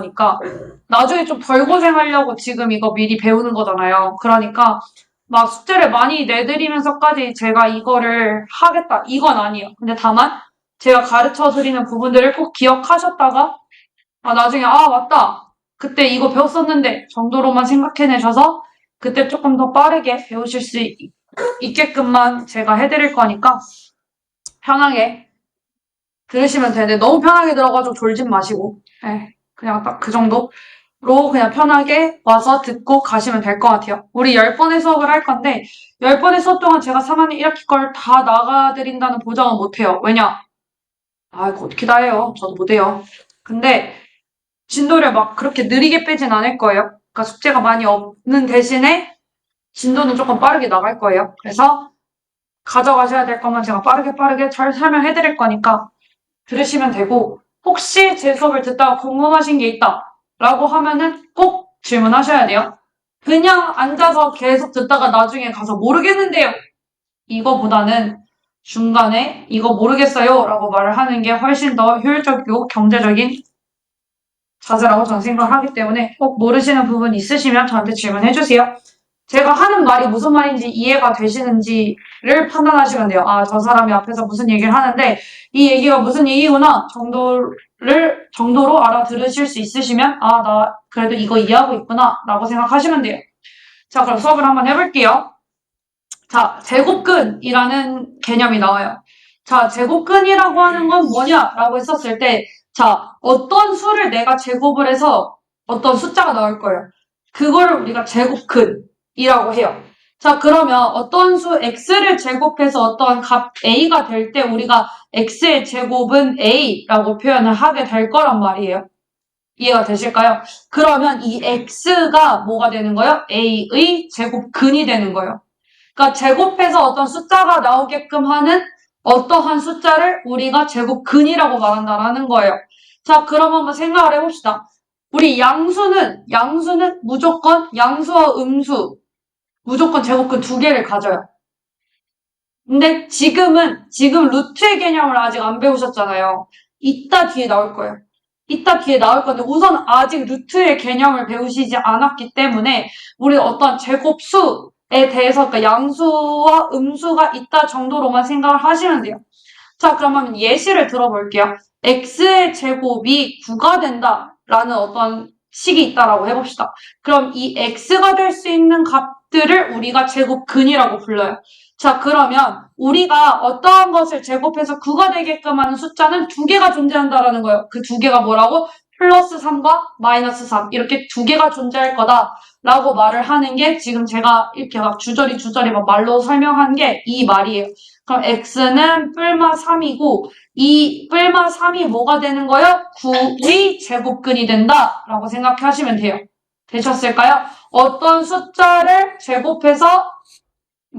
거니까 나중에 좀 덜 고생하려고 지금 이거 미리 배우는 거잖아요. 그러니까 막 숙제를 많이 내드리면서까지 제가 이거를 하겠다 이건 아니에요. 근데 다만 제가 가르쳐 드리는 부분들을 꼭 기억하셨다가 나중에 맞다 그때 이거 배웠었는데 정도로만 생각해내셔서 그때 조금 더 빠르게 배우실 수 있게끔만 제가 해드릴 거니까 편하게 들으시면 되는데 너무 편하게 들어가지고 졸진 마시고 그냥 딱 그 정도로 그냥 편하게 와서 듣고 가시면 될 것 같아요. 우리 10번의 수업을 할 건데 10번의 수업 동안 제가 3학년 1학기 걸 다 나가드린다는 보장은 못해요. 왜냐? 그거 어떻게 다 해요. 저도 못해요. 근데 진도를 막 그렇게 느리게 빼진 않을 거예요. 그러니까 숙제가 많이 없는 대신에 진도는 조금 빠르게 나갈 거예요. 그래서 가져가셔야 될 것만 제가 빠르게 잘 설명해 드릴 거니까 들으시면 되고 혹시 제 수업을 듣다가 궁금하신 게 있다 라고 하면은 꼭 질문하셔야 돼요. 그냥 앉아서 계속 듣다가 나중에 가서 모르겠는데요. 이거보다는 중간에 이거 모르겠어요 라고 말을 하는 게 훨씬 더 효율적이고 경제적인 자세라고 저는 생각을 하기 때문에 꼭 모르시는 부분 있으시면 저한테 질문해 주세요. 제가 하는 말이 무슨 말인지 이해가 되시는지를 판단하시면 돼요. 저 사람이 앞에서 무슨 얘기를 하는데 이 얘기가 무슨 얘기구나 정도로 알아들으실 수 있으시면 나 그래도 이거 이해하고 있구나 라고 생각하시면 돼요. 자, 그럼 수업을 한번 해볼게요. 자, 제곱근이라는 개념이 나와요. 자, 제곱근이라고 하는 건 뭐냐라고 했었을 때 자, 어떤 수를 내가 제곱을 해서 어떤 숫자가 나올 거예요. 그거를 우리가 제곱근이라고 해요. 자, 그러면 어떤 수 x를 제곱해서 어떤 값 a가 될 때 우리가 x의 제곱은 a라고 표현을 하게 될 거란 말이에요. 이해가 되실까요? 그러면 이 x가 뭐가 되는 거예요? a의 제곱근이 되는 거예요. 그러니까 제곱해서 어떤 숫자가 나오게끔 하는 어떠한 숫자를 우리가 제곱근이라고 말한다라는 거예요. 자, 그럼 한번 생각을 해봅시다. 우리 양수는 무조건 양수와 음수 무조건 제곱근 두 개를 가져요. 근데 지금 루트의 개념을 아직 안 배우셨잖아요. 이따 뒤에 나올 거예요. 이따 뒤에 나올 건데 우선 아직 루트의 개념을 배우시지 않았기 때문에 우리 어떤 제곱수에 대해서 그러니까 양수와 음수가 있다 정도로만 생각을 하시면 돼요. 자, 그러면 예시를 들어볼게요. x의 제곱이 9가 된다라는 어떤 식이 있다라고 해봅시다. 그럼 이 x가 될 수 있는 값들을 우리가 제곱근이라고 불러요. 자, 그러면 우리가 어떠한 것을 제곱해서 9가 되게끔 하는 숫자는 두 개가 존재한다라는 거예요. 그 두 개가 뭐라고? 플러스 3과 마이너스 3 이렇게 두 개가 존재할 거다라고 말을 하는 게 지금 제가 이렇게 막 주저리 막 말로 설명한 게 이 말이에요. 그럼 x는 뿔마 3이고 이 뿔마 3이 뭐가 되는 거예요? 9의 제곱근이 된다라고 생각하시면 돼요. 되셨을까요? 어떤 숫자를 제곱해서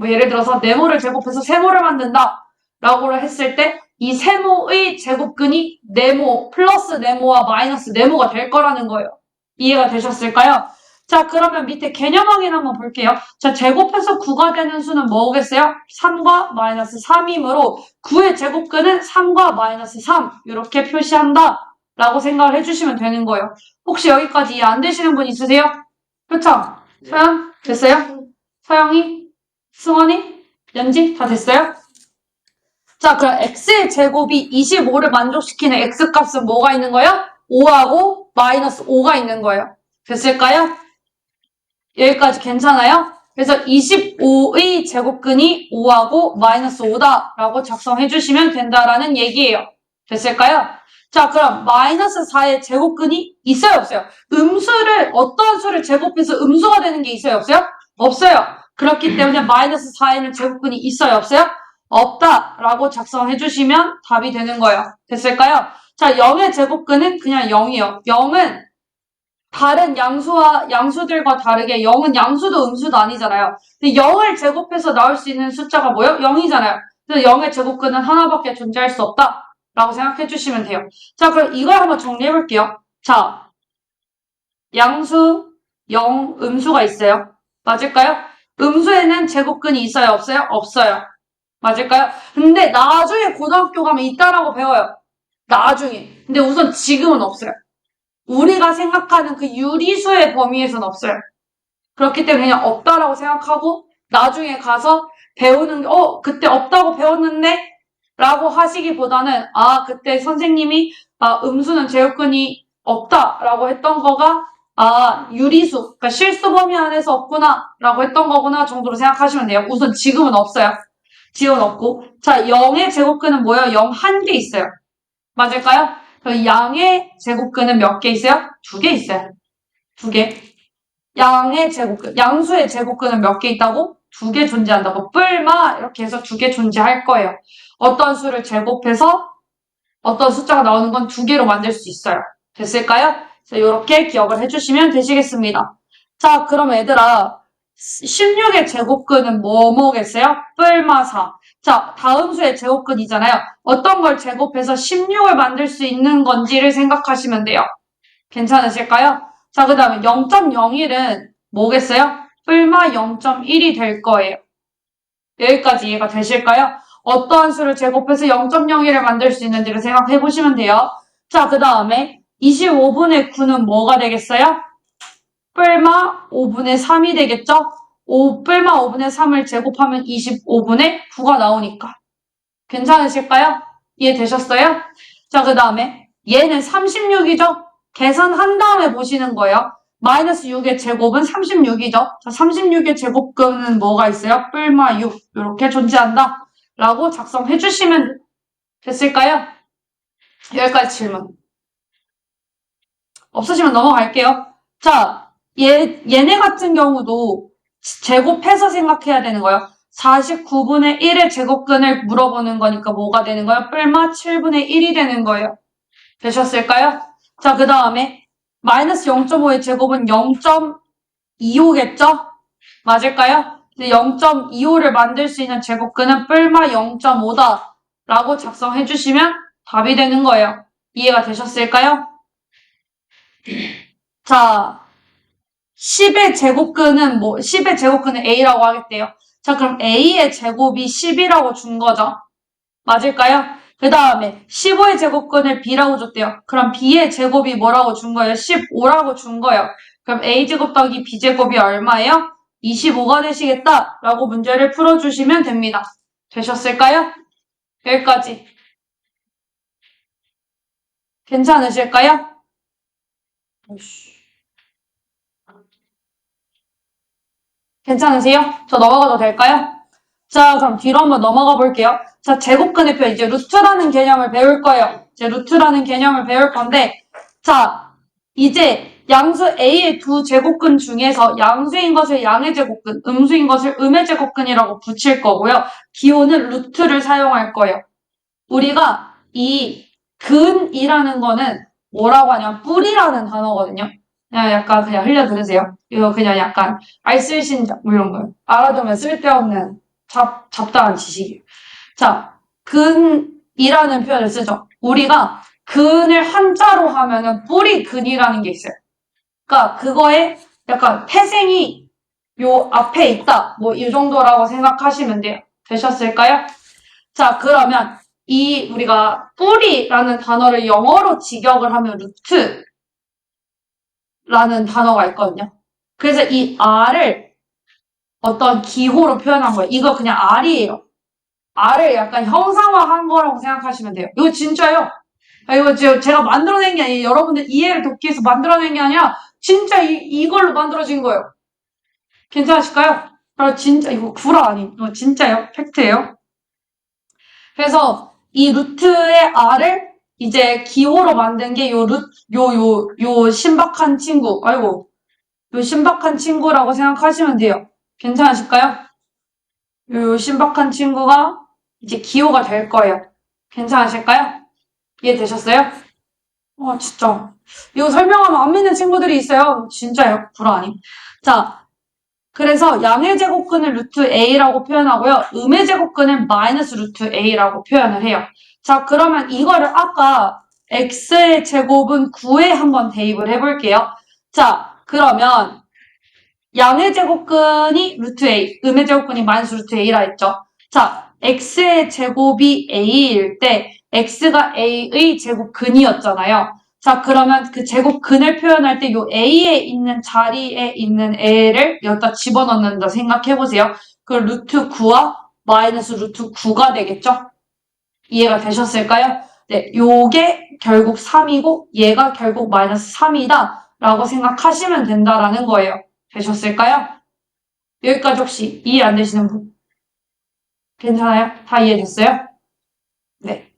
예를 들어서 네모를 제곱해서 세모를 만든다 라고 했을 때 이 세모의 제곱근이 네모 플러스 네모와 마이너스 네모가 될 거라는 거예요. 이해가 되셨을까요? 자, 그러면 밑에 개념 확인 한번 볼게요. 자, 제곱해서 9가 되는 수는 뭐겠어요? 3과 마이너스 3이므로 9의 제곱근은 3과 마이너스 3 이렇게 표시한다 라고 생각을 해주시면 되는 거예요. 혹시 여기까지 이해 안 되시는 분 있으세요? 표창, 서연, 됐어요? 서영이? 승원이? 연지? 다 됐어요? 자, 그럼 x의 제곱이 25를 만족시키는 x값은 뭐가 있는 거예요? 5하고 마이너스 5가 있는 거예요. 됐을까요? 여기까지 괜찮아요? 그래서 25의 제곱근이 5하고 마이너스 5다라고 작성해 주시면 된다라는 얘기예요. 됐을까요? 자, 그럼 마이너스 4의 제곱근이 있어요, 없어요? 어떤 수를 제곱해서 음수가 되는 게 있어요, 없어요? 없어요. 그렇기 때문에 마이너스 4에는 제곱근이 있어요, 없어요? 없다라고 작성해 주시면 답이 되는 거예요. 됐을까요? 자, 0의 제곱근은 그냥 0이요. 0은 다른 양수들과 다르게 0은 양수도 음수도 아니잖아요. 근데 0을 제곱해서 나올 수 있는 숫자가 뭐예요? 0이잖아요. 그래서 0의 제곱근은 하나밖에 존재할 수 없다 라고 생각해 주시면 돼요. 자, 그럼 이걸 한번 정리해 볼게요. 자, 양수 0, 음수가 있어요. 맞을까요? 음수에는 제곱근이 있어요? 없어요? 없어요. 맞을까요? 근데 나중에 고등학교 가면 있다라고 배워요. 나중에. 근데 우선 지금은 없어요. 우리가 생각하는 그 유리수의 범위에서는 없어요. 그렇기 때문에 그냥 없다라고 생각하고 나중에 가서 배우는 게 그때 없다고 배웠는데 라고 하시기보다는 그때 선생님이 음수는 제곱근이 없다라고 했던 거가 유리수, 그러니까 실수 범위 안에서 없구나 라고 했던 거구나 정도로 생각하시면 돼요. 우선 지금은 없어요. 지금은 없고. 자, 0의 제곱근은 뭐예요? 0 한 개 있어요. 맞을까요? 양의 제곱근은 몇 개 있어요? 2개 있어요. 2개. 양의 제곱근, 양수의 제곱근은 몇 개 있다고? 2개 존재한다고. 뿔마 이렇게 해서 2개 존재할 거예요. 어떤 수를 제곱해서 어떤 숫자가 나오는 건 2개로 만들 수 있어요. 됐을까요? 자, 이렇게 기억을 해주시면 되시겠습니다. 자, 그럼 얘들아 16의 제곱근은 뭐겠어요? 뿔마 4. 자, 다음 수의 제곱근이잖아요. 어떤 걸 제곱해서 16을 만들 수 있는 건지를 생각하시면 돼요. 괜찮으실까요? 자, 그 다음에 0.01은 뭐겠어요? 뿔마 0.1이 될 거예요. 여기까지 이해가 되실까요? 어떠한 수를 제곱해서 0.01을 만들 수 있는지를 생각해 보시면 돼요. 자, 그 다음에 25분의 9는 뭐가 되겠어요? 뿔마 5분의 3이 되겠죠? 뿔마 5분의 3을 제곱하면 25분의 9가 나오니까. 괜찮으실까요? 이해되셨어요? 자, 그 다음에 얘는 36이죠? 계산한 다음에 보시는 거예요. 마이너스 6의 제곱은 36이죠. 자, 36의 제곱근은 뭐가 있어요? 뿔마 6 이렇게 존재한다 라고 작성해 주시면 됐을까요? 여기까지 질문. 없으시면 넘어갈게요. 자, 얘네 같은 경우도 제곱해서 생각해야 되는 거예요. 49분의 1의 제곱근을 물어보는 거니까 뭐가 되는 거예요? 뿔마 7분의 1이 되는 거예요. 되셨을까요? 자, 그 다음에 마이너스 0.5의 제곱은 0.25겠죠? 맞을까요? 0.25를 만들 수 있는 제곱근은 뿔마 0.5다 라고 작성해 주시면 답이 되는 거예요. 이해가 되셨을까요? 자, 10의 제곱근은 10의 제곱근은 A라고 하겠대요. 자, 그럼 A의 제곱이 10이라고 준 거죠. 맞을까요? 그 다음에 15의 제곱근을 B라고 줬대요. 그럼 B의 제곱이 뭐라고 준 거예요? 15라고 준 거예요. 그럼 A제곱 더하기 B제곱이 얼마예요? 25가 되시겠다 라고 문제를 풀어주시면 됩니다. 되셨을까요? 여기까지. 괜찮으실까요? 괜찮으세요? 저 넘어가도 될까요? 자, 그럼 뒤로 한번 넘어가 볼게요. 자, 제곱근의 표, 이제 루트라는 개념을 배울 거예요. 이제 루트라는 개념을 배울 건데, 자, 이제 양수 A의 두 제곱근 중에서 양수인 것을 양의 제곱근, 음수인 것을 음의 제곱근이라고 붙일 거고요. 기호는 루트를 사용할 거예요. 우리가 이 근이라는 거는 뭐라고 하냐면 뿌리라는 단어거든요. 그냥 약간 그냥 흘려 들으세요. 이거 그냥 약간 알쓸신잡 뭐 이런 거요. 알아두면 쓸데없는 잡다한 지식이에요. 자, 근이라는 표현을 쓰죠. 우리가 근을 한자로 하면은 뿌리 근이라는 게 있어요. 그러니까 그거에 약간 태생이 요 앞에 있다. 뭐 이 정도라고 생각하시면 돼요. 되셨을까요? 자, 그러면 우리가 뿌리라는 단어를 영어로 직역을 하면 루트라는 단어가 있거든요. 그래서 이 R을 어떤 기호로 표현한 거예요. 이거 그냥 R이에요. R을 약간 형상화한 거라고 생각하시면 돼요. 이거 진짜요. 이거 제가 만들어낸 게 아니에요. 여러분들 이해를 돕기 위해서 만들어낸 게 아니라 진짜 이걸로 만들어진 거예요. 괜찮으실까요? 진짜 이거 구라 아님. 이거 진짜요. 팩트예요. 그래서 이 루트의 R을 이제 기호로 만든 게 요 신박한 친구. 아이고. 요 신박한 친구라고 생각하시면 돼요. 괜찮으실까요? 요 신박한 친구가 이제 기호가 될 거예요. 괜찮으실까요? 이해되셨어요? 진짜. 이거 설명하면 안 믿는 친구들이 있어요. 진짜요. 구라 아님. 자, 그래서 양의 제곱근을 루트 A라고 표현하고요. 음의 제곱근을 마이너스 루트 A라고 표현을 해요. 자, 그러면 이거를 아까 X의 제곱은 9에 한번 대입을 해볼게요. 자, 그러면 양의 제곱근이 루트 A, 음의 제곱근이 마이너스 루트 A라 했죠. 자, X의 제곱이 A일 때 X가 A의 제곱근이었잖아요. 자, 그러면 그 제곱근을 표현할 때 요 A에 있는 자리에 있는 A를 여기다 집어넣는다 생각해보세요. 그 루트 9와 마이너스 루트 9가 되겠죠? 이해가 되셨을까요? 네, 요게 결국 3이고 얘가 결국 마이너스 3이다 라고 생각하시면 된다라는 거예요. 되셨을까요? 여기까지 혹시 이해 안 되시는 분? 괜찮아요? 다 이해됐어요? 네.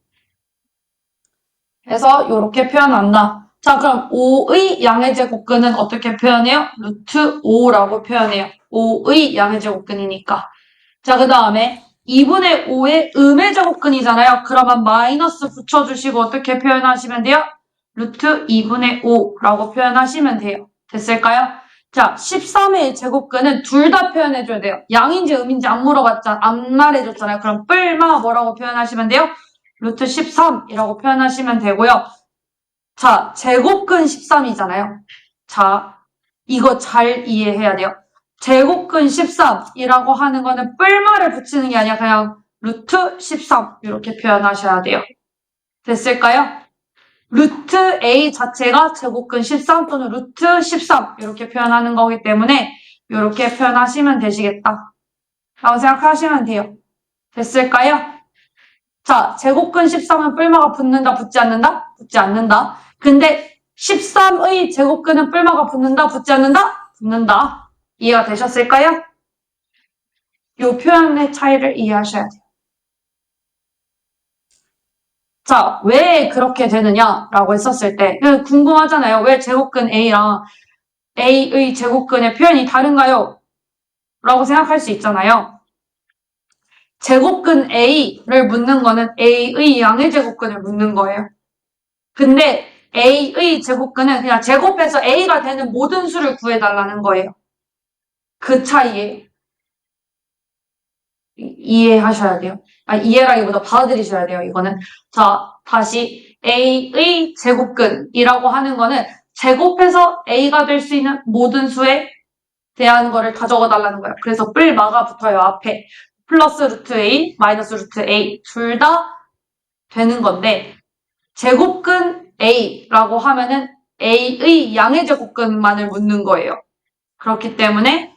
그래서 이렇게 표현한다. 자, 그럼 5의 양의 제곱근은 어떻게 표현해요? 루트 5라고 표현해요. 5의 양의 제곱근이니까. 자, 그 다음에 2분의 5의 음의 제곱근이잖아요. 그러면 마이너스 붙여주시고 어떻게 표현하시면 돼요? 루트 2분의 5라고 표현하시면 돼요. 됐을까요? 자, 13의 제곱근은 둘 다 표현해줘야 돼요. 양인지 음인지 안 말해줬잖아요. 그럼 뿔마 뭐라고 표현하시면 돼요? 루트 13이라고 표현하시면 되고요. 자, 제곱근 13이잖아요. 자, 이거 잘 이해해야 돼요. 제곱근 13이라고 하는 거는 뿔말을 붙이는 게 아니라 그냥 루트 13 이렇게 표현하셔야 돼요. 됐을까요? 루트 A 자체가 제곱근 13 또는 루트 13 이렇게 표현하는 거기 때문에 이렇게 표현하시면 되시겠다 라고 생각하시면 돼요. 됐을까요? 자, 제곱근 13은 뿔마가 붙는다, 붙지 않는다? 붙지 않는다. 근데 13의 제곱근은 뿔마가 붙는다, 붙지 않는다? 붙는다. 이해가 되셨을까요? 이 표현의 차이를 이해하셔야 돼요. 자, 왜 그렇게 되느냐라고 했었을 때 궁금하잖아요. 왜 제곱근 A랑 A의 제곱근의 표현이 다른가요? 라고 생각할 수 있잖아요. 제곱근 A를 묻는 거는 A의 양의 제곱근을 묻는 거예요. 근데 A의 제곱근은 그냥 제곱해서 A가 되는 모든 수를 구해달라는 거예요. 그 차이에 이해하셔야 돼요. 이해라기보다 받아들이셔야 돼요, 이거는. 자, 다시 A의 제곱근이라고 하는 거는 제곱해서 A가 될 수 있는 모든 수에 대한 거를 다 적어달라는 거예요. 그래서 뿔마가 붙어요, 앞에. 플러스 루트 A, 마이너스 루트 A 둘 다 되는 건데 제곱근 A라고 하면은 A의 양의 제곱근만을 묻는 거예요. 그렇기 때문에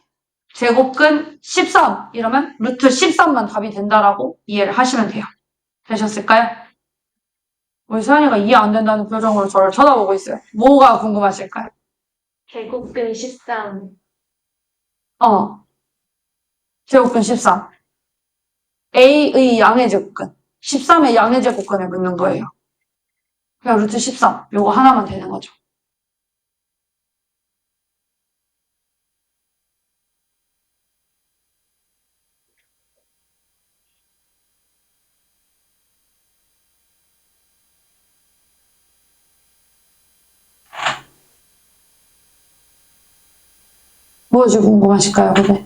제곱근 13 이러면 루트 13만 답이 된다라고 이해를 하시면 돼요. 되셨을까요? 우리 서연이가 이해 안 된다는 표정으로 저를 쳐다보고 있어요. 뭐가 궁금하실까요? 제곱근 13. 어, 제곱근 13. A의 양의 제곱근. 13의 양의 제곱근을 묻는 거예요. 그냥 루트 13. 요거 하나만 되는 거죠. 무엇이 궁금하실까요, 근데?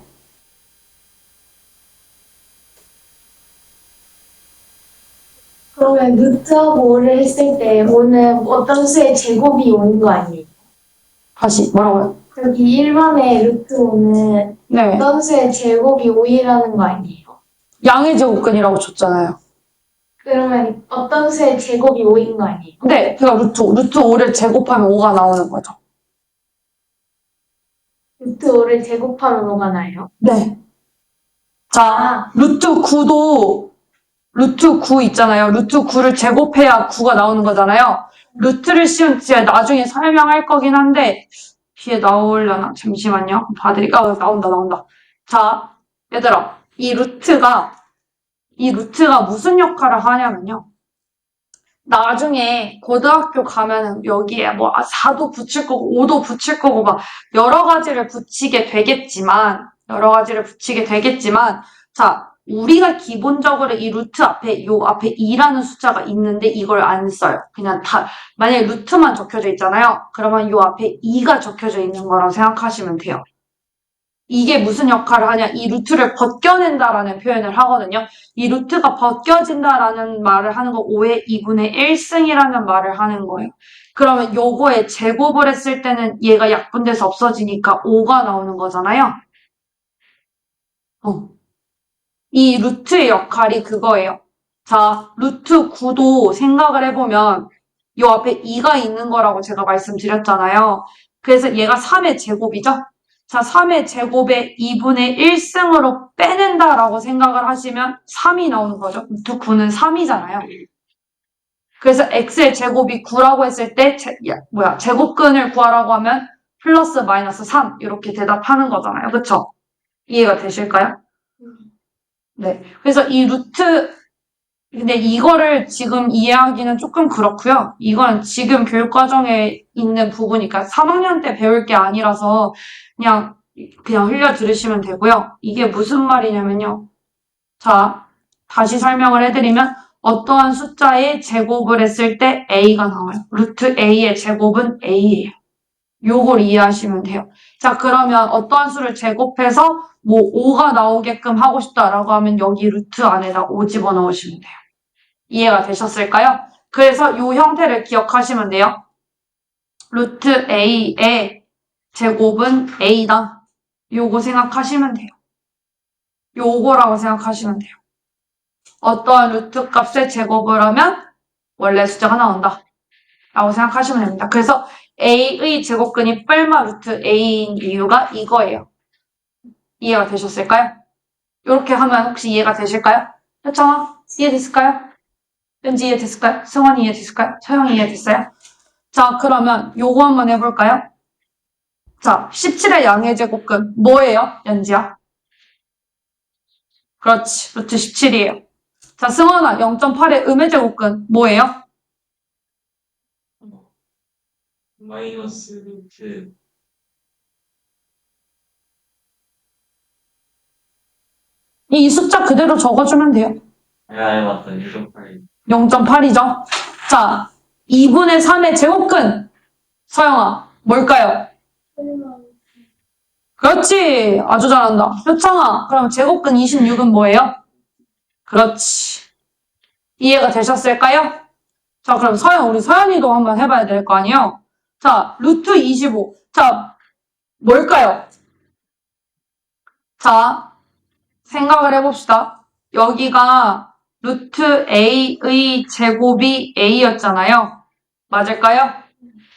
그러면 루트하고 5를 했을 때 5는 어떤 수의 제곱이 오는 거 아니에요? 다시, 뭐라고요? 여기 1번의 루트 5는 네. 어떤 수의 제곱이 5이라는 거 아니에요? 양의 제곱근이라고 줬잖아요. 그러면 어떤 수의 제곱이 5인 거 아니에요? 네, 그러니까 루트 5를 제곱하면 5가 나오는 거죠. 루트 5를 제곱하면 5가 나요? 네. 자, 루트 9 있잖아요. 루트 9를 제곱해야 9가 나오는 거잖아요. 루트를 씌운 제가 나중에 설명할 거긴 한데 뒤에 나오려나? 잠시만요. 봐드릴까? 나온다. 자, 얘들아, 이 루트가 무슨 역할을 하냐면요. 나중에 고등학교 가면은 여기에 뭐 4도 붙일 거고 5도 붙일 거고 막 여러 가지를 붙이게 되겠지만 자, 우리가 기본적으로 이 루트 앞에 요 앞에 2라는 숫자가 있는데 이걸 안 써요. 그냥 만약에 루트만 적혀져 있잖아요. 그러면 요 앞에 2가 적혀져 있는 거라고 생각하시면 돼요. 이게 무슨 역할을 하냐? 이 루트를 벗겨낸다라는 표현을 하거든요. 이 루트가 벗겨진다라는 말을 하는 거 5의 2분의 1승이라는 말을 하는 거예요. 그러면 요거에 제곱을 했을 때는 얘가 약분돼서 없어지니까 5가 나오는 거잖아요. 이 루트의 역할이 그거예요. 자, 루트 9도 생각을 해보면 요 앞에 2가 있는 거라고 제가 말씀드렸잖아요. 그래서 얘가 3의 제곱이죠? 자, 3의 제곱에 2분의 1승으로 빼낸다라고 생각을 하시면 3이 나오는 거죠. 루트 9는 3이잖아요. 그래서 x의 제곱이 9라고 했을 때 제곱근을 구하라고 하면 플러스 마이너스 3 이렇게 대답하는 거잖아요. 그쵸? 이해가 되실까요? 네. 그래서 이 루트 근데 이거를 지금 이해하기는 조금 그렇고요. 이건 지금 교육과정에 있는 부분이니까 3학년 때 배울 게 아니라서 그냥 흘려 들으시면 되고요. 이게 무슨 말이냐면요. 자, 다시 설명을 해드리면 어떠한 숫자의 제곱을 했을 때 a가 나와요. 루트 a의 제곱은 a예요. 요걸 이해하시면 돼요. 자, 그러면 어떠한 수를 제곱해서 뭐 5가 나오게끔 하고 싶다라고 하면 여기 루트 안에다 5 집어넣으시면 돼요. 이해가 되셨을까요? 그래서 이 형태를 기억하시면 돼요. 루트 a의 제곱은 a다. 요거 생각하시면 돼요. 요거라고 생각하시면 돼요. 어떠한 루트 값의 제곱을 하면 원래 숫자가 나온다. 라고 생각하시면 됩니다. 그래서 a의 제곱근이 뿔마 루트 a인 이유가 이거예요. 이해가 되셨을까요? 이렇게 하면 혹시 이해가 되실까요? 효청아, 이해됐을까요? 왠지 이해됐을까요? 승환이 이해됐을까요? 서영이 이해됐어요? 자, 그러면 요거 한번 해볼까요? 자, 17의 양의 제곱근 뭐예요? 연지야? 그렇지, 루트 17이에요. 자, 승환아, 0.8의 음의 제곱근 뭐예요? 마이너스 루트 이 숫자 그대로 적어주면 돼요. 맞다. 1.8. 0.8이죠? 자, 2분의 3의 제곱근 서영아, 뭘까요? 그렇지, 아주 잘한다. 효창아, 그럼 제곱근 26은 뭐예요? 그렇지. 이해가 되셨을까요? 자, 그럼 우리 서연이도 한번 해봐야 될 거 아니에요? 자, 루트 25. 자, 뭘까요? 자, 생각을 해봅시다. 여기가 루트 a의 제곱이 a였잖아요. 맞을까요?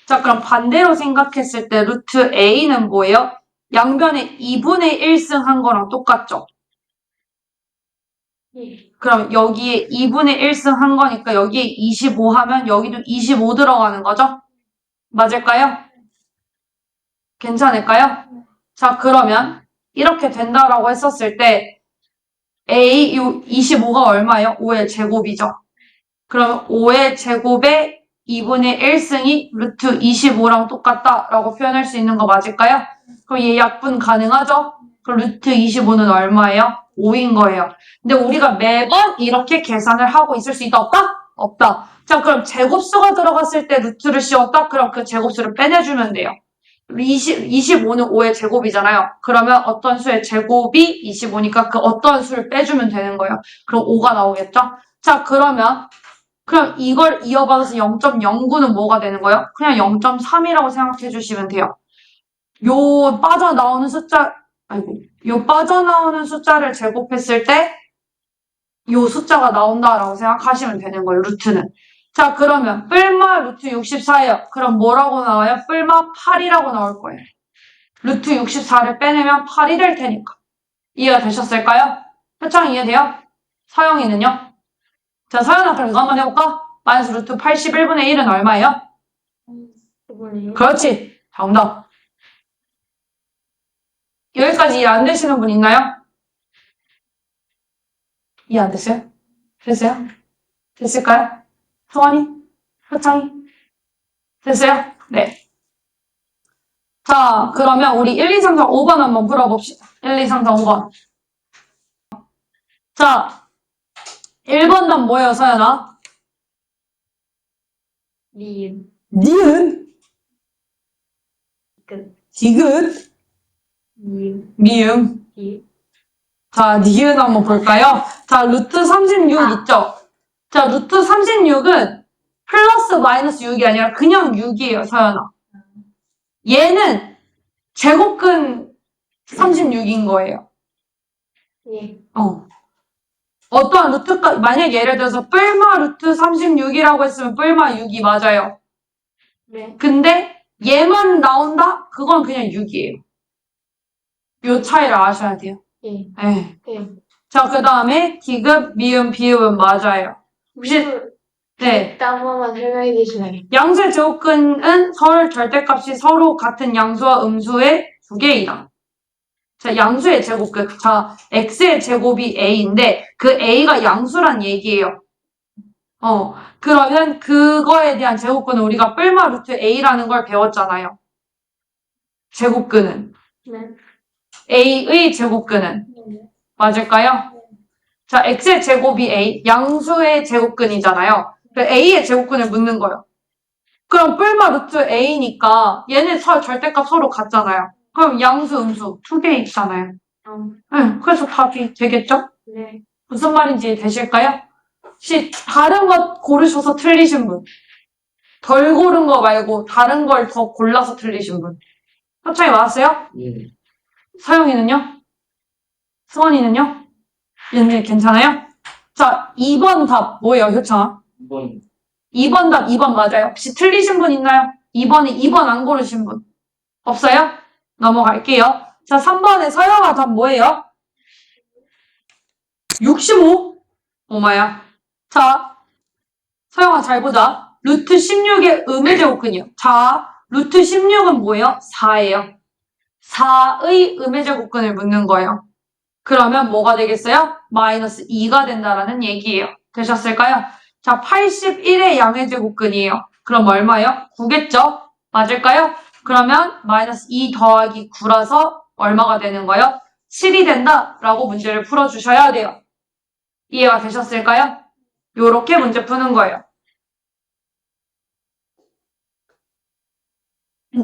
자, 그럼 반대로 생각했을 때 루트 a는 뭐예요? 양변에 2분의 1승 한 거랑 똑같죠? 그럼 여기에 2분의 1승 한 거니까 여기에 25 하면 여기도 25 들어가는 거죠? 맞을까요? 괜찮을까요? 자, 그러면 이렇게 된다라고 했었을 때 A, 요 25가 얼마예요? 5의 제곱이죠. 그럼 5의 제곱에 2분의 1승이 루트 25랑 똑같다라고 표현할 수 있는 거 맞을까요? 그럼 얘 약분 가능하죠? 그럼 루트 25는 얼마예요? 5인 거예요. 근데 우리가 매번 이렇게 계산을 하고 있을 수 있다? 없다? 없다. 자, 그럼 제곱수가 들어갔을 때 루트를 씌웠다? 그럼 그 제곱수를 빼내주면 돼요. 25는 5의 제곱이잖아요. 그러면 어떤 수의 제곱이 25니까 그 어떤 수를 빼주면 되는 거예요. 그럼 5가 나오겠죠? 자, 그럼 이걸 이어받아서 0.09는 뭐가 되는 거예요? 그냥 0.3이라고 생각해 주시면 돼요. 요 빠져나오는 숫자를 제곱했을 때 요 숫자가 나온다라고 생각하시면 되는 거예요, 루트는. 자, 그러면 뿔마 루트 64예요. 그럼 뭐라고 나와요? 뿔마 8이라고 나올 거예요. 루트 64를 빼내면 8이 될 테니까. 이해가 되셨을까요? 표창 이해돼요? 서영이는요? 자, 서영아 그럼 이거 한번 해볼까? 마이너스 루트 81분의 1은 얼마예요? 그렇지. 정답. 여기까지 이해 안 되시는 분 있나요? 이해 안 됐어요? 됐어요? 됐을까요? 성환이? 표창이? 됐어요? 네. 자, 그러면 우리 1, 2, 3, 4, 5번 한번 풀어봅시다. 1, 2, 3, 4, 5번. 자, 1번 답 뭐예요, 서연아? 리은. 니은? 디귿? 미음? 자, 니은 한번 볼까요? 자, 루트 36 있죠? 자, 루트 36은 플러스 마이너스 6이 아니라 그냥 6이에요, 서연아. 얘는 제곱근 36인 거예요. 예. 어떠한 루트가, 만약 예를 들어서 뿔마 루트 36이라고 했으면 뿔마 6이 맞아요. 네. 근데 얘만 나온다? 그건 그냥 6이에요. 요 차이를 아셔야 돼요. 예. 네. 네. 자, 그 다음에 디귿, 미음, 비읍은 맞아요. 혹시, 네. 일단 한 번만 설명해 주시나요? 양수의 제곱근은 서로 절대값이 서로 같은 양수와 음수의 두 개이다. 자, 양수의 제곱근. 자, x의 제곱이 a인데 그 a가 양수란 얘기예요. 그러면 그거에 대한 제곱근은 우리가 뿔마 루트 a라는 걸 배웠잖아요. 제곱근은. 네. a의 제곱근은. 네. 맞을까요? 자, x의 제곱이 a, 양수의 제곱근이잖아요. a의 제곱근을 묻는 거예요. 그럼 뿔마 루트 a니까 얘네 절대값 서로 같잖아요. 그럼 양수, 음수 두 개 있잖아요. 네, 그래서 답이 되겠죠? 네. 무슨 말인지 되실까요? 혹시 다른 것 고르셔서 틀리신 분? 덜 고른 거 말고 다른 걸 더 골라서 틀리신 분? 협찬이 맞았어요? 예. 서영이는요? 수원이는요? 윤지 괜찮아요? 자, 2번 답 뭐예요, 효창아? 2번. 2번 답 2번 맞아요. 혹시 틀리신 분 있나요? 2번에 2번 안 고르신 분? 없어요? 넘어갈게요. 자, 3번에 서영아 답 뭐예요? 65? 오마야. 자, 서영아 잘 보자. 루트 16의 음의 제곱근이요. 자, 루트 16은 뭐예요? 4예요. 4의 음의 제곱근을 묻는 거예요. 그러면 뭐가 되겠어요? 마이너스 2가 된다라는 얘기예요. 되셨을까요? 자, 81의 양의 제곱근이에요. 그럼 얼마요? 9겠죠? 맞을까요? 그러면 마이너스 2 더하기 9라서 얼마가 되는 거예요? 7이 된다라고 문제를 풀어주셔야 돼요. 이해가 되셨을까요? 요렇게 문제 푸는 거예요.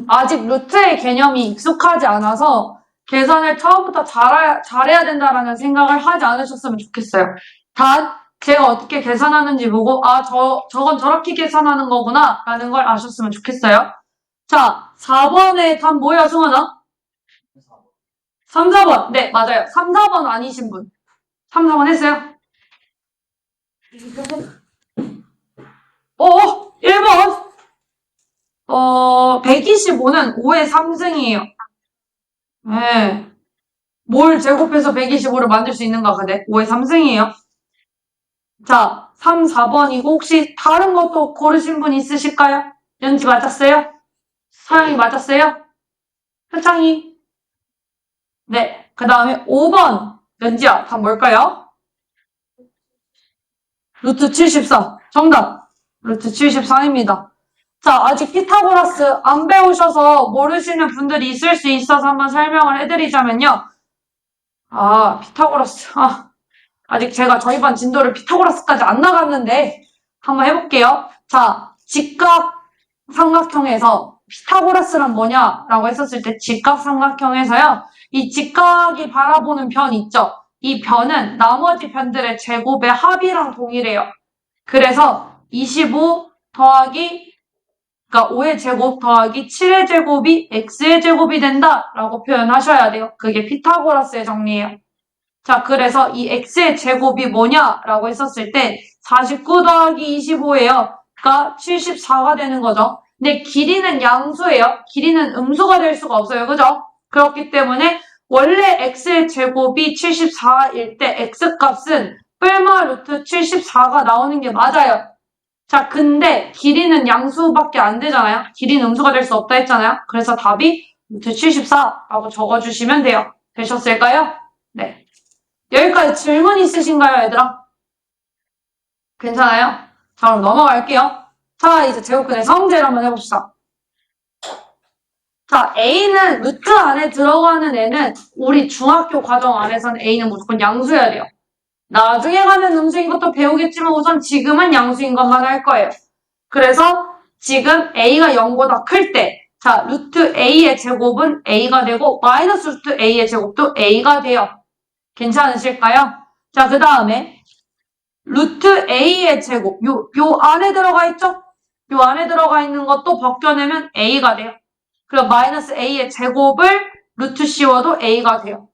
아직 루트의 개념이 익숙하지 않아서 계산을 처음부터 잘해야 된다라는 생각을 하지 않으셨으면 좋겠어요. 단, 제가 어떻게 계산하는지 보고, 저건 저렇게 계산하는 거구나, 라는 걸 아셨으면 좋겠어요. 자, 4번에 답 뭐예요, 승원아? 3, 4번. 네, 맞아요. 3, 4번 아니신 분. 3, 4번 했어요? 1번. 125는 5의 3승이에요. 네. 뭘 제곱해서 125를 만들 수 있는가, 근데? 5의 3승이에요. 자, 3, 4번이고, 혹시 다른 것도 고르신 분 있으실까요? 연지 맞았어요? 서영이 맞았어요? 효창이? 네. 그 다음에 5번. 연지야, 답 뭘까요? 루트 74. 정답. 루트 74입니다. 자, 아직 피타고라스 안 배우셔서 모르시는 분들이 있을 수 있어서 한번 설명을 해드리자면요. 피타고라스. 아직 제가 저희 반 진도를 피타고라스까지 안 나갔는데 한번 해볼게요. 자, 직각 삼각형에서 피타고라스란 뭐냐라고 했었을 때 직각 삼각형에서요. 이 직각이 바라보는 변 있죠? 이 변은 나머지 변들의 제곱의 합이랑 동일해요. 그래서 25 더하기 그러니까 5의 제곱 더하기 7의 제곱이 x의 제곱이 된다라고 표현하셔야 돼요. 그게 피타고라스의 정리예요. 자, 그래서 이 x의 제곱이 뭐냐라고 했었을 때 49 더하기 25예요. 그러니까 74가 되는 거죠. 근데 길이는 양수예요. 길이는 음수가 될 수가 없어요. 그죠? 그렇기 때문에 원래 x의 제곱이 74일 때 x값은 뿔마 루트 74가 나오는 게 맞아요. 자, 근데 길이는 양수밖에 안 되잖아요. 길이는 음수가 될 수 없다 했잖아요. 그래서 답이 루트 74라고 적어주시면 돼요. 되셨을까요? 네. 여기까지 질문 있으신가요, 얘들아? 괜찮아요? 자, 그럼 넘어갈게요. 자, 이제 제곱근의 성질을 한번 해봅시다. 자, A는 루트 안에 들어가는 애는 우리 중학교 과정 안에서는 A는 무조건 양수여야 돼요. 나중에 가면 음수인 것도 배우겠지만 우선 지금은 양수인 것만 할 거예요. 그래서 지금 A가 0보다 클 때, 자, 루트 A의 제곱은 A가 되고 마이너스 루트 A의 제곱도 A가 돼요. 괜찮으실까요? 자, 그 다음에 루트 A의 제곱, 요 안에 들어가 있죠? 요 안에 들어가 있는 것도 벗겨내면 A가 돼요. 그리고 마이너스 A의 제곱을 루트 씌워도 A가 돼요.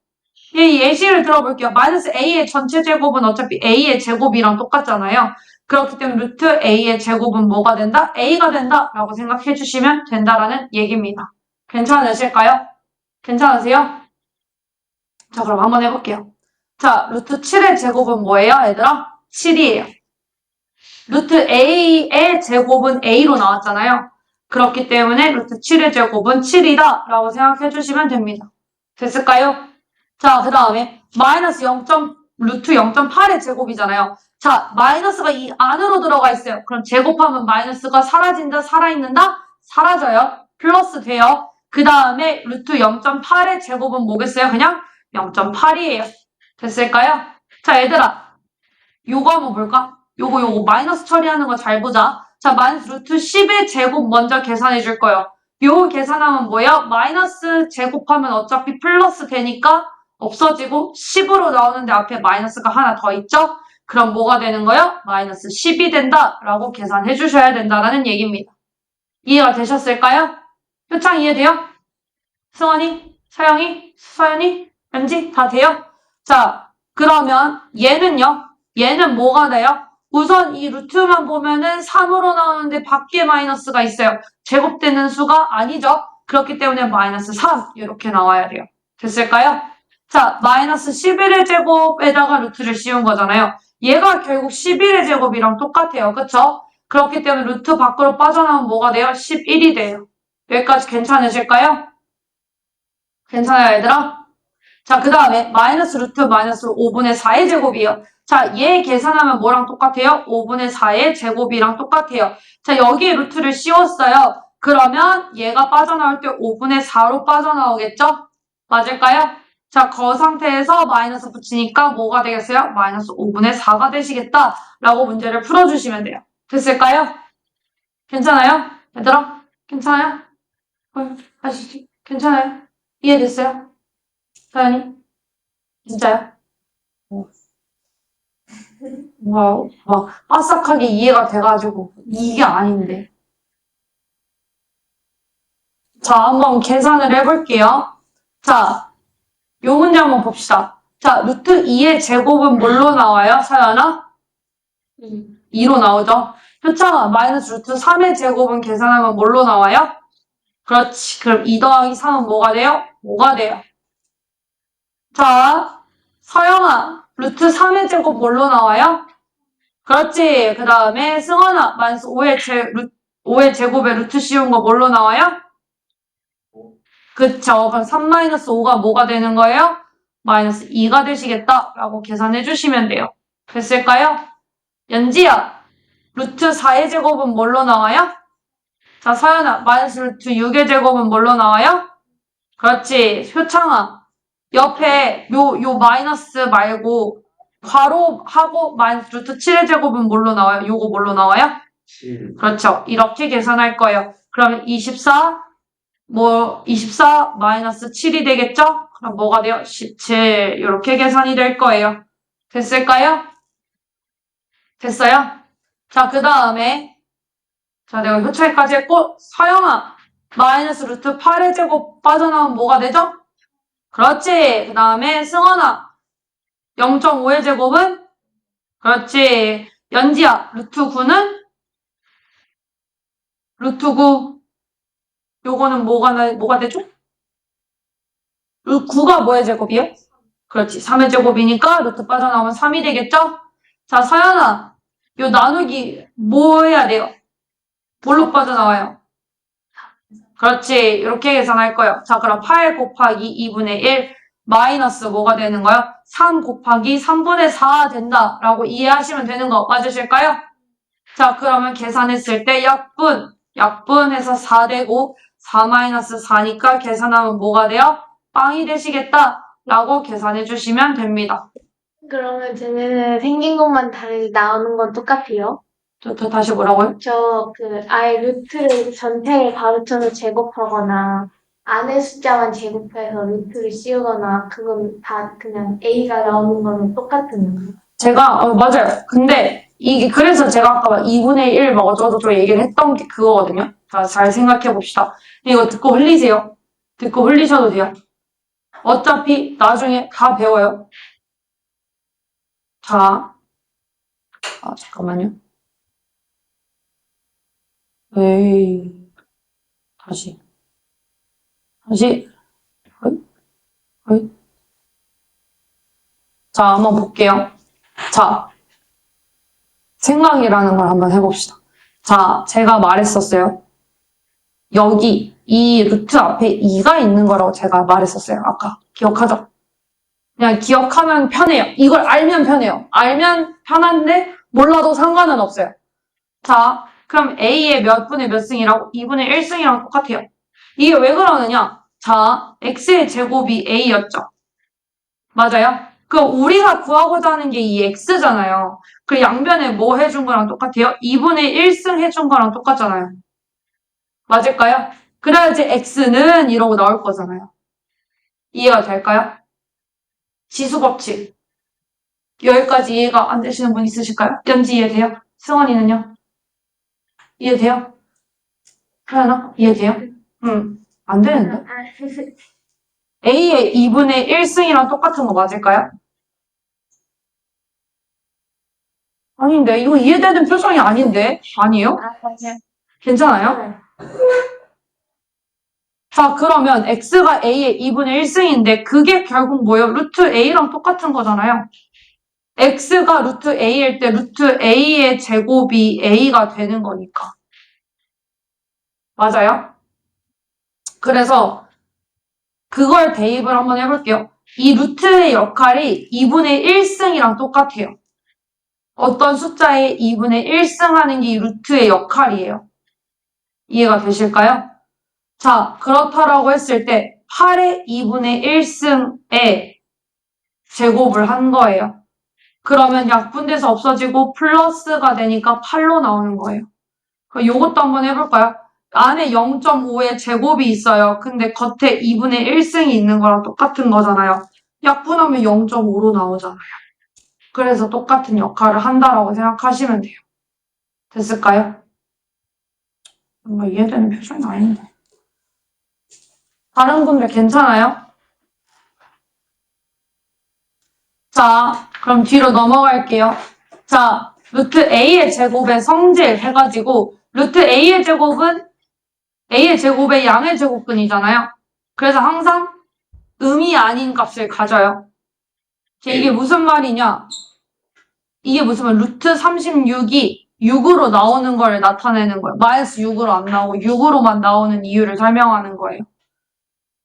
이 예시를 들어볼게요. 마이너스 a의 전체 제곱은 어차피 a의 제곱이랑 똑같잖아요. 그렇기 때문에 루트 a의 제곱은 뭐가 된다? a가 된다 라고 생각해 주시면 된다라는 얘기입니다. 괜찮으실까요? 괜찮으세요? 자, 그럼 한번 해볼게요. 자, 루트 7의 제곱은 뭐예요, 얘들아? 7이에요. 루트 a의 제곱은 a로 나왔잖아요. 그렇기 때문에 루트 7의 제곱은 7이다 라고 생각해 주시면 됩니다. 됐을까요? 자, 그 다음에 마이너스 0. 루트 0.8의 제곱이잖아요. 자, 마이너스가 이 안으로 들어가 있어요. 그럼 제곱하면 마이너스가 사라진다, 살아있는다? 사라져요. 플러스 돼요. 그 다음에 루트 0.8의 제곱은 뭐겠어요? 그냥 0.8이에요. 됐을까요? 자, 얘들아. 요거 한번 볼까? 요거 마이너스 처리하는 거 잘 보자. 자, 마이너스 루트 10의 제곱 먼저 계산해 줄 거예요. 요 계산하면 뭐예요? 마이너스 제곱하면 어차피 플러스 되니까 없어지고 10으로 나오는데 앞에 마이너스가 하나 더 있죠? 그럼 뭐가 되는 거예요? 마이너스 10이 된다라고 계산해 주셔야 된다라는 얘기입니다. 이해가 되셨을까요? 효창 이해돼요? 승원이? 서영이? 서연이? 왠지 다 돼요? 자, 그러면 얘는요? 얘는 뭐가 돼요? 우선 이 루트만 보면은 3으로 나오는데 밖에 마이너스가 있어요. 제곱되는 수가 아니죠? 그렇기 때문에 마이너스 3 이렇게 나와야 돼요. 됐을까요? 자, 마이너스 11의 제곱에다가 루트를 씌운 거잖아요. 얘가 결국 11의 제곱이랑 똑같아요. 그쵸? 그렇기 때문에 루트 밖으로 빠져나오면 뭐가 돼요? 11이 돼요. 여기까지 괜찮으실까요? 괜찮아요, 얘들아? 자, 그 다음에 마이너스 루트 마이너스 5분의 4의 제곱이에요. 자, 얘 계산하면 뭐랑 똑같아요? 5분의 4의 제곱이랑 똑같아요. 자, 여기에 루트를 씌웠어요. 그러면 얘가 빠져나올 때 5분의 4로 빠져나오겠죠? 맞을까요? 자, 그 상태에서 마이너스 붙이니까 뭐가 되겠어요? 마이너스 5분의 4가 되시겠다 라고 문제를 풀어주시면 돼요. 됐을까요? 괜찮아요? 얘들아? 괜찮아요? 다시 괜찮아요? 이해됐어요? 서연이? 진짜요? 막 빠삭하게 이해가 돼가지고 이게 아닌데. 자, 한번 계산을 해볼게요. 자, 요 문제 한번 봅시다. 자, 루트 2의 제곱은 뭘로 나와요, 서연아? 2로 나오죠? 효창아, 마이너스 루트 3의 제곱은 계산하면 뭘로 나와요? 그렇지. 그럼 2 더하기 3은 뭐가 돼요? 5가 돼요. 자, 서영아, 루트 3의 제곱 뭘로 나와요? 그렇지. 그 다음에 승원아, 마이너스 5의 제곱에 루트 씌운 거 뭘로 나와요? 그쵸. 그럼 3 마이너스 5가 뭐가 되는 거예요? 마이너스 2가 되시겠다. 라고 계산해 주시면 돼요. 됐을까요? 연지야, 루트 4의 제곱은 뭘로 나와요? 자, 서연아, 마이너스 루트 6의 제곱은 뭘로 나와요? 그렇지. 효창아, 옆에 요 마이너스 말고 괄호하고 마이너스 루트 7의 제곱은 뭘로 나와요? 요거 뭘로 나와요? 7. 그렇죠. 이렇게 계산할 거예요. 그러면 24 마이너스 7이 되겠죠? 그럼 뭐가 돼요? 17 이렇게 계산이 될 거예요. 됐을까요? 됐어요? 자, 그 다음에 자, 내가 효차이까지 했고 서영아, 마이너스 루트 8의 제곱 빠져나오면 뭐가 되죠? 그렇지. 그 다음에 승원아, 0.5의 제곱은? 그렇지. 연지야, 루트 9는? 루트 9. 요거는 뭐가 되죠? 루트 9가 뭐의 제곱이요? 그렇지. 3의 제곱이니까 루트 빠져나오면 3이 되겠죠? 자, 서연아, 요 나누기 뭐 해야 돼요? 뭘로 빠져나와요? 그렇지. 이렇게 계산할 거예요. 자, 그럼 8 곱하기 2분의 1 마이너스 뭐가 되는 거예요? 3 곱하기 3분의 4 된다라고 이해하시면 되는 거 맞으실까요? 자, 그러면 계산했을 때 약분해서 4 되고 4 마이너스 4니까 계산하면 뭐가 돼요? 빵이 되시겠다라고 계산해 주시면 됩니다. 그러면 쟤네는 생긴 것만 다르지 나오는 건 똑같아요? 저 다시 뭐라고요? 아예 루트를 전체를 가로쳐서 제곱하거나, 안의 숫자만 제곱해서 루트를 씌우거나, 그건 다 그냥 A가 나오는 거는 똑같은 거예요. 제가 맞아요. 근데 이게 그래서 제가 아까 2분의 1 막 어쩌고저쩌고 얘기를 했던 게 그거거든요. 자, 잘 생각해 봅시다. 이거 듣고 흘리세요. 듣고 흘리셔도 돼요. 어차피 나중에 다 배워요. 자, 잠깐만요. 에이, 다시. 어이, 어이. 자, 한번 볼게요. 자, 생각이라는 걸 한번 해봅시다. 자, 제가 말했었어요. 여기, 이 루트 앞에 2가 있는 거라고 제가 말했었어요. 아까. 기억하죠? 그냥 기억하면 편해요. 이걸 알면 편해요. 알면 편한데, 몰라도 상관은 없어요. 자, 그럼 A의 몇 분의 몇 승이라고? 2분의 1승이랑 똑같아요. 이게 왜 그러느냐? 자, X의 제곱이 A였죠. 맞아요? 그럼 우리가 구하고자 하는 게 이 X잖아요. 그 양변에 뭐 해준 거랑 똑같아요? 2분의 1승 해준 거랑 똑같잖아요. 맞을까요? 그래야지 X는 이러고 나올 거잖아요. 이해가 될까요? 지수법칙. 여기까지 이해가 안 되시는 분 있으실까요? 연지 이해돼요? 승원이는요? 이해돼요? 하연아? 이해돼요? 안 되는데? A의 2분의 1승이랑 똑같은 거 맞을까요? 아닌데, 이거 이해되는 표정이 아닌데? 아니에요? 맞아요. 괜찮아요? 자, 그러면 X가 A의 2분의 1승인데, 그게 결국 뭐예요? 루트 A랑 똑같은 거잖아요. X가 루트 A일 때 루트 A의 제곱이 A가 되는 거니까. 맞아요? 그래서, 그걸 대입을 한번 해볼게요. 이 루트의 역할이 2분의 1승이랑 똑같아요. 어떤 숫자의 2분의 1승 하는 게 이 루트의 역할이에요. 이해가 되실까요? 자, 그렇다라고 했을 때 8의 2분의 1승의 제곱을 한 거예요. 그러면 약분돼서 없어지고 플러스가 되니까 8로 나오는 거예요. 그럼 요것도 한번 해볼까요? 안에 0.5의 제곱이 있어요. 근데 겉에 2분의 1승이 있는 거랑 똑같은 거잖아요. 약분하면 0.5로 나오잖아요. 그래서 똑같은 역할을 한다라고 생각하시면 돼요. 됐을까요? 뭔가 이해되는 표정이 아닌데. 다른 분들 괜찮아요? 자, 그럼 뒤로 넘어갈게요. 자, 루트 A의 제곱의 성질 해가지고, 루트 A의 제곱은 A의 제곱의 양의 제곱근이잖아요. 그래서 항상 음이 아닌 값을 가져요. 이게 무슨 말이냐? 이게 무슨 말, 루트 36이 6으로 나오는 걸 나타내는 거예요. 마이너스 6으로 안 나오고 6으로만 나오는 이유를 설명하는 거예요.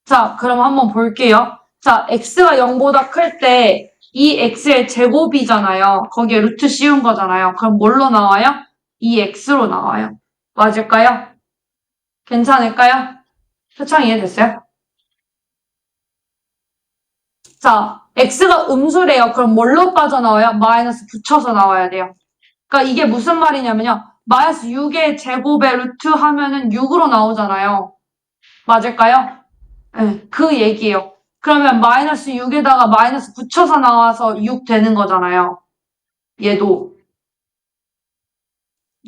자, 그럼 한번 볼게요. 자, x가 0보다 클 때 이 x의 제곱이잖아요. 거기에 루트 씌운 거잖아요. 그럼 뭘로 나와요? 이 x로 나와요. 맞을까요? 괜찮을까요? 표창 이해됐어요? 자, x가 음수래요. 그럼 뭘로 빠져나와요? 마이너스 붙여서 나와야 돼요. 그러니까 이게 무슨 말이냐면요. 마이너스 6의 제곱에 루트 하면은 6으로 나오잖아요. 맞을까요? 네, 그 얘기예요. 그러면 마이너스 6에다가 마이너스 붙여서 나와서 6 되는 거잖아요. 얘도.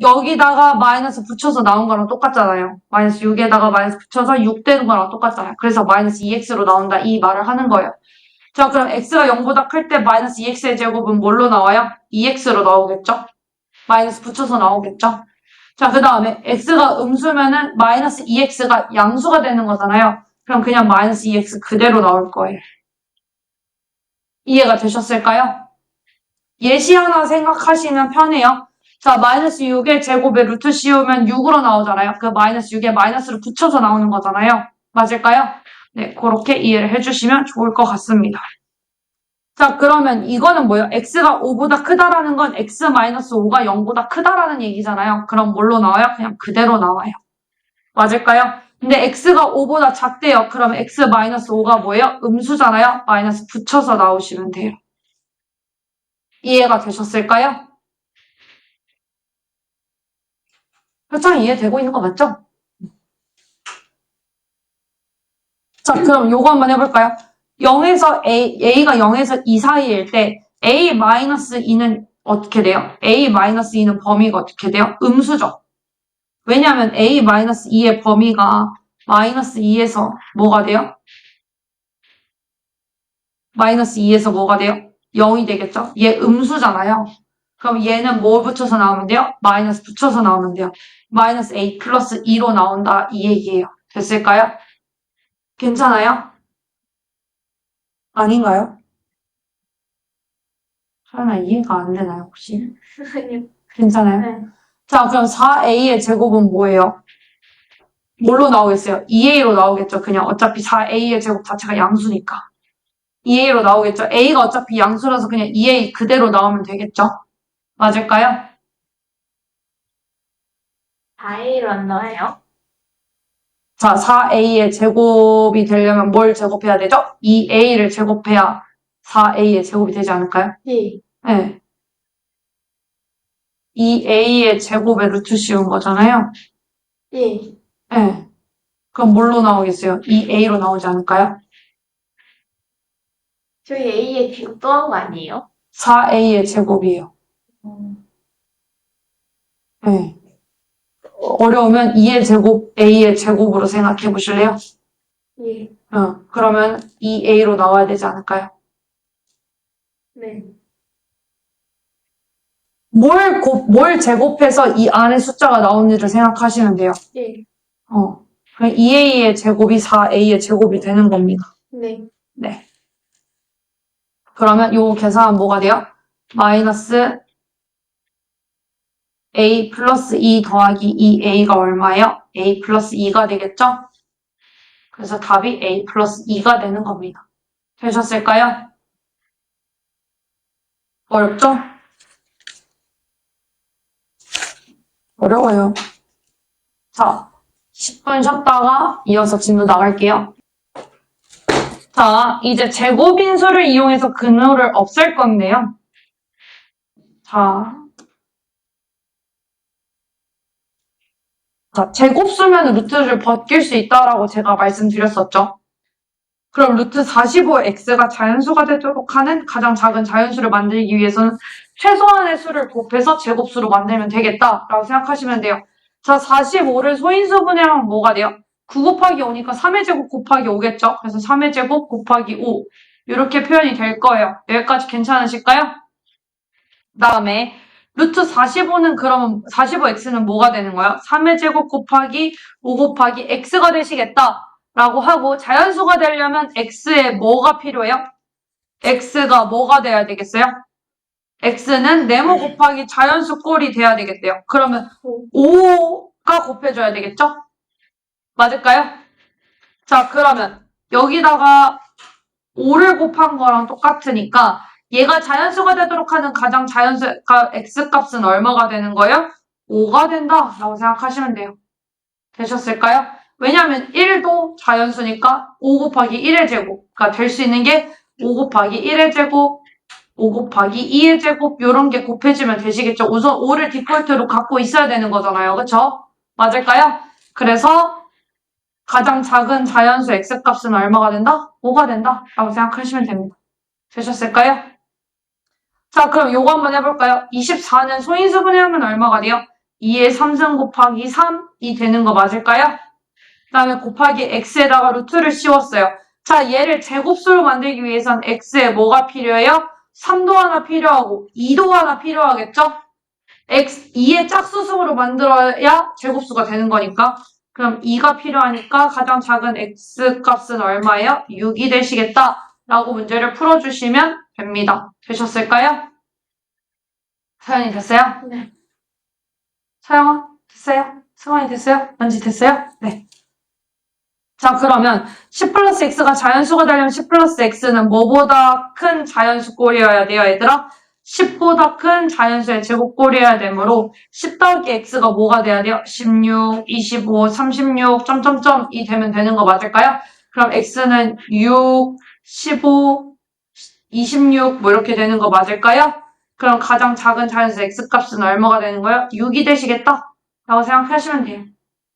여기다가 마이너스 붙여서 나온 거랑 똑같잖아요. 마이너스 6에다가 마이너스 붙여서 6 되는 거랑 똑같잖아요. 그래서 마이너스 2x로 나온다 이 말을 하는 거예요. 자, 그럼 x가 0보다 클 때 마이너스 2x의 제곱은 뭘로 나와요? 2x로 나오겠죠? 마이너스 붙여서 나오겠죠? 자, 그 다음에 x가 음수면은 마이너스 2x가 양수가 되는 거잖아요. 그럼 그냥 마이너스 2x 그대로 나올 거예요. 이해가 되셨을까요? 예시 하나 생각하시면 편해요. 자, 마이너스 6의 제곱에 루트 씌우면 6으로 나오잖아요. 그 마이너스 6에 마이너스를 붙여서 나오는 거잖아요. 맞을까요? 네, 그렇게 이해를 해주시면 좋을 것 같습니다. 자, 그러면 이거는 뭐예요? x가 5보다 크다라는 건 x-5가 0보다 크다라는 얘기잖아요. 그럼 뭘로 나와요? 그냥 그대로 나와요. 맞을까요? 근데 x가 5보다 작대요. 그럼 x-5가 뭐예요? 음수잖아요. 마이너스 붙여서 나오시면 돼요. 이해가 되셨을까요? 표창 이해되고 있는 거 맞죠? 자, 그럼 요거 한번 해볼까요? 0에서 a가 0에서 2 사이일 때 a-2는 어떻게 돼요? a-2는 범위가 어떻게 돼요? 음수죠. 왜냐하면 a-2의 범위가 마이너스 2에서 뭐가 돼요? 마이너스 2에서 뭐가 돼요? 0이 되겠죠? 얘 음수잖아요. 그럼 얘는 뭐 붙여서 나오면 돼요? 마이너스 붙여서 나오면 돼요. 마이너스 a 플러스 2로 나온다 이 얘기예요. 됐을까요? 괜찮아요? 아닌가요? 설마 이해가 안 되나요, 혹시? 아니요. 괜찮아요? 네. 자, 그럼 4a의 제곱은 뭐예요? 뭘로 나오겠어요? 2a로 나오겠죠. 그냥 어차피 4a의 제곱 자체가 양수니까. 2a로 나오겠죠. a가 어차피 양수라서 그냥 2a 그대로 나오면 되겠죠. 맞을까요? 4A로 안 나와요? 자, 4a의 제곱이 되려면 뭘 제곱해야 되죠? 2a를 제곱해야 4a의 제곱이 되지 않을까요? 예. 네. 2a의 제곱에 루트 씌운 거잖아요. 예. 네. 그럼 뭘로 나오겠어요? 2a로 나오지 않을까요? 저희 A에 제곱 또 한 거 아니에요? 4a의 제곱이에요. 네. 어려우면 2의 제곱, a의 제곱으로 생각해 보실래요? 예. 그러면 2a로 나와야 되지 않을까요? 네. 뭘 제곱해서 이 안에 숫자가 나오는지를 생각하시면 돼요. 예. 그럼 2a의 제곱이 4a의 제곱이 되는 겁니다. 네. 네. 그러면 요 계산은 뭐가 돼요? 마이너스 a 플러스 2 더하기 2a가 얼마예요? a 플러스 2가 되겠죠? 그래서 답이 a 플러스 2가 되는 겁니다. 되셨을까요? 어렵죠? 어려워요. 자, 10분 쉬었다가 이어서 진도 나갈게요. 자, 이제 제곱인수를 이용해서 근호를 없앨 건데요. 자, 제곱수면 루트를 벗길 수 있다라고 제가 말씀드렸었죠. 그럼 루트 45x가 자연수가 되도록 하는 가장 작은 자연수를 만들기 위해서는 최소한의 수를 곱해서 제곱수로 만들면 되겠다라고 생각하시면 돼요. 자, 45를 소인수 분해하면 뭐가 돼요? 9 곱하기 5니까 3의 제곱 곱하기 5겠죠? 그래서 3의 제곱 곱하기 5 이렇게 표현이 될 거예요. 여기까지 괜찮으실까요? 그 다음에 루트 45는 그러면 45x는 뭐가 되는 거예요? 3의 제곱 곱하기 5 곱하기 x가 되시겠다. 라고 하고 자연수가 되려면 x에 뭐가 필요해요? x가 뭐가 돼야 되겠어요? x는 네모 곱하기 자연수 꼴이 돼야 되겠대요. 그러면 5가 곱해줘야 되겠죠? 맞을까요? 자, 그러면 여기다가 5를 곱한 거랑 똑같으니까 얘가 자연수가 되도록 하는 가장 자연수가 x값은 얼마가 되는 거예요? 5가 된다라고 생각하시면 돼요. 되셨을까요? 왜냐하면 1도 자연수니까 5 곱하기 1의 제곱가 될 수 있는 게 5 곱하기 1의 제곱, 5 곱하기 2의 제곱 이런 게 곱해지면 되시겠죠? 우선 5를 디폴트로 갖고 있어야 되는 거잖아요. 그쵸? 맞을까요? 그래서 가장 작은 자연수 x값은 얼마가 된다? 5가 된다 라고 생각하시면 됩니다. 되셨을까요? 자, 그럼 요거 한번 해볼까요? 24는 소인수 분해하면 얼마가 돼요? 2의 3승 곱하기 3이 되는 거 맞을까요? 그 다음에 곱하기 x에다가 루트를 씌웠어요. 자, 얘를 제곱수로 만들기 위해선 x에 뭐가 필요해요? 3도 하나 필요하고 2도 하나 필요하겠죠? 2의 짝수승으로 만들어야 제곱수가 되는 거니까. 그럼 2가 필요하니까 가장 작은 x값은 얼마예요? 6이 되시겠다. 라고 문제를 풀어주시면 됩니다. 되셨을까요? 사연이 됐어요? 네. 서영아? 됐어요? 승환이 됐어요? 은지 됐어요? 네. 자, 그러면 10 플러스 x가 자연수가 되려면 10 플러스 x는 뭐보다 큰 자연수 꼴이어야 돼요, 얘들아? 10보다 큰 자연수의 제곱꼴이어야 되므로 10 더하기 x가 뭐가 돼야 돼요? 16, 25, 36, 점점점이 되면 되는 거 맞을까요? 그럼 x는 6, 15, 26 뭐 이렇게 되는 거 맞을까요? 그럼 가장 작은 자연수 x값은 얼마가 되는 거예요? 6이 되시겠다? 라고 생각하시면 돼요.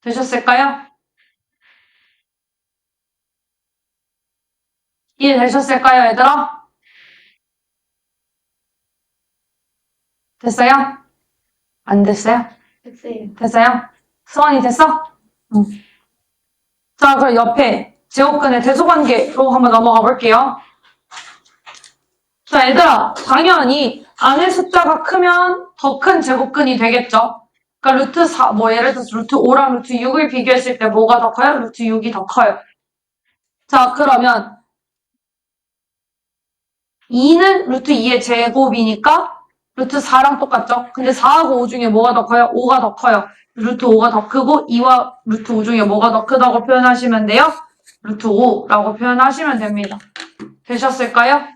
되셨을까요? 이해되셨을까요, 얘들아? 됐어요? 안 됐어요? 됐어요. 됐어요? 수원이 됐어? 응. 자, 그럼 옆에 제곱근의 대소관계로 한번 넘어가 볼게요. 자, 얘들아, 당연히 안의 숫자가 크면 더 큰 제곱근이 되겠죠? 그러니까 루트 4, 뭐 예를 들어서 루트 5랑 루트 6을 비교했을 때 뭐가 더 커요? 루트 6이 더 커요. 자, 그러면 2는 루트 2의 제곱이니까 루트 4랑 똑같죠? 근데 4하고 5 중에 뭐가 더 커요? 5가 더 커요. 루트 5가 더 크고 2와 루트 5 중에 뭐가 더 크다고 표현하시면 돼요? 루트 5라고 표현하시면 됩니다. 되셨을까요?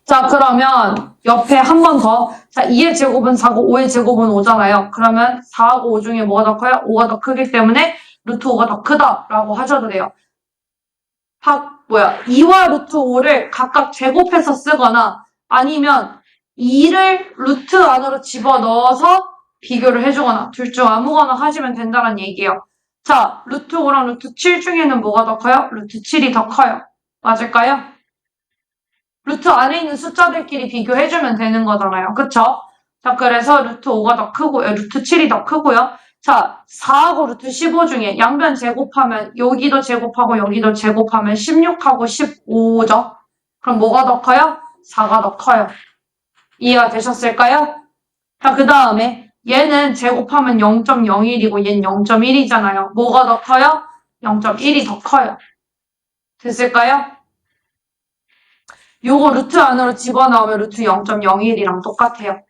자, 그러면 옆에 한 번 더. 자, 2의 제곱은 4고 5의 제곱은 5잖아요. 그러면 4하고 5 중에 뭐가 더 커요? 5가 더 크기 때문에 루트 5가 더 크다라고 하셔도 돼요. 2와 루트 5를 각각 제곱해서 쓰거나 아니면 2를 루트 안으로 집어넣어서 비교를 해주거나 둘 중 아무거나 하시면 된다는 얘기예요. 자, 루트 5랑 루트 7 중에는 뭐가 더 커요? 루트 7이 더 커요. 맞을까요? 루트 안에 있는 숫자들끼리 비교해주면 되는 거잖아요. 그쵸? 자, 그래서 루트 5가 더 크고, 루트 7이 더 크고요. 자, 4하고 루트 15 중에 양변 제곱하면 여기도 제곱하고 여기도 제곱하면 16하고 15죠? 그럼 뭐가 더 커요? 4가 더 커요. 이해가 되셨을까요? 자, 그 다음에 얘는 제곱하면 0.01이고 얘는 0.1이잖아요. 뭐가 더 커요? 0.1이 더 커요. 됐을까요? 요거 루트 안으로 집어넣으면 루트 0.01이랑 똑같아요.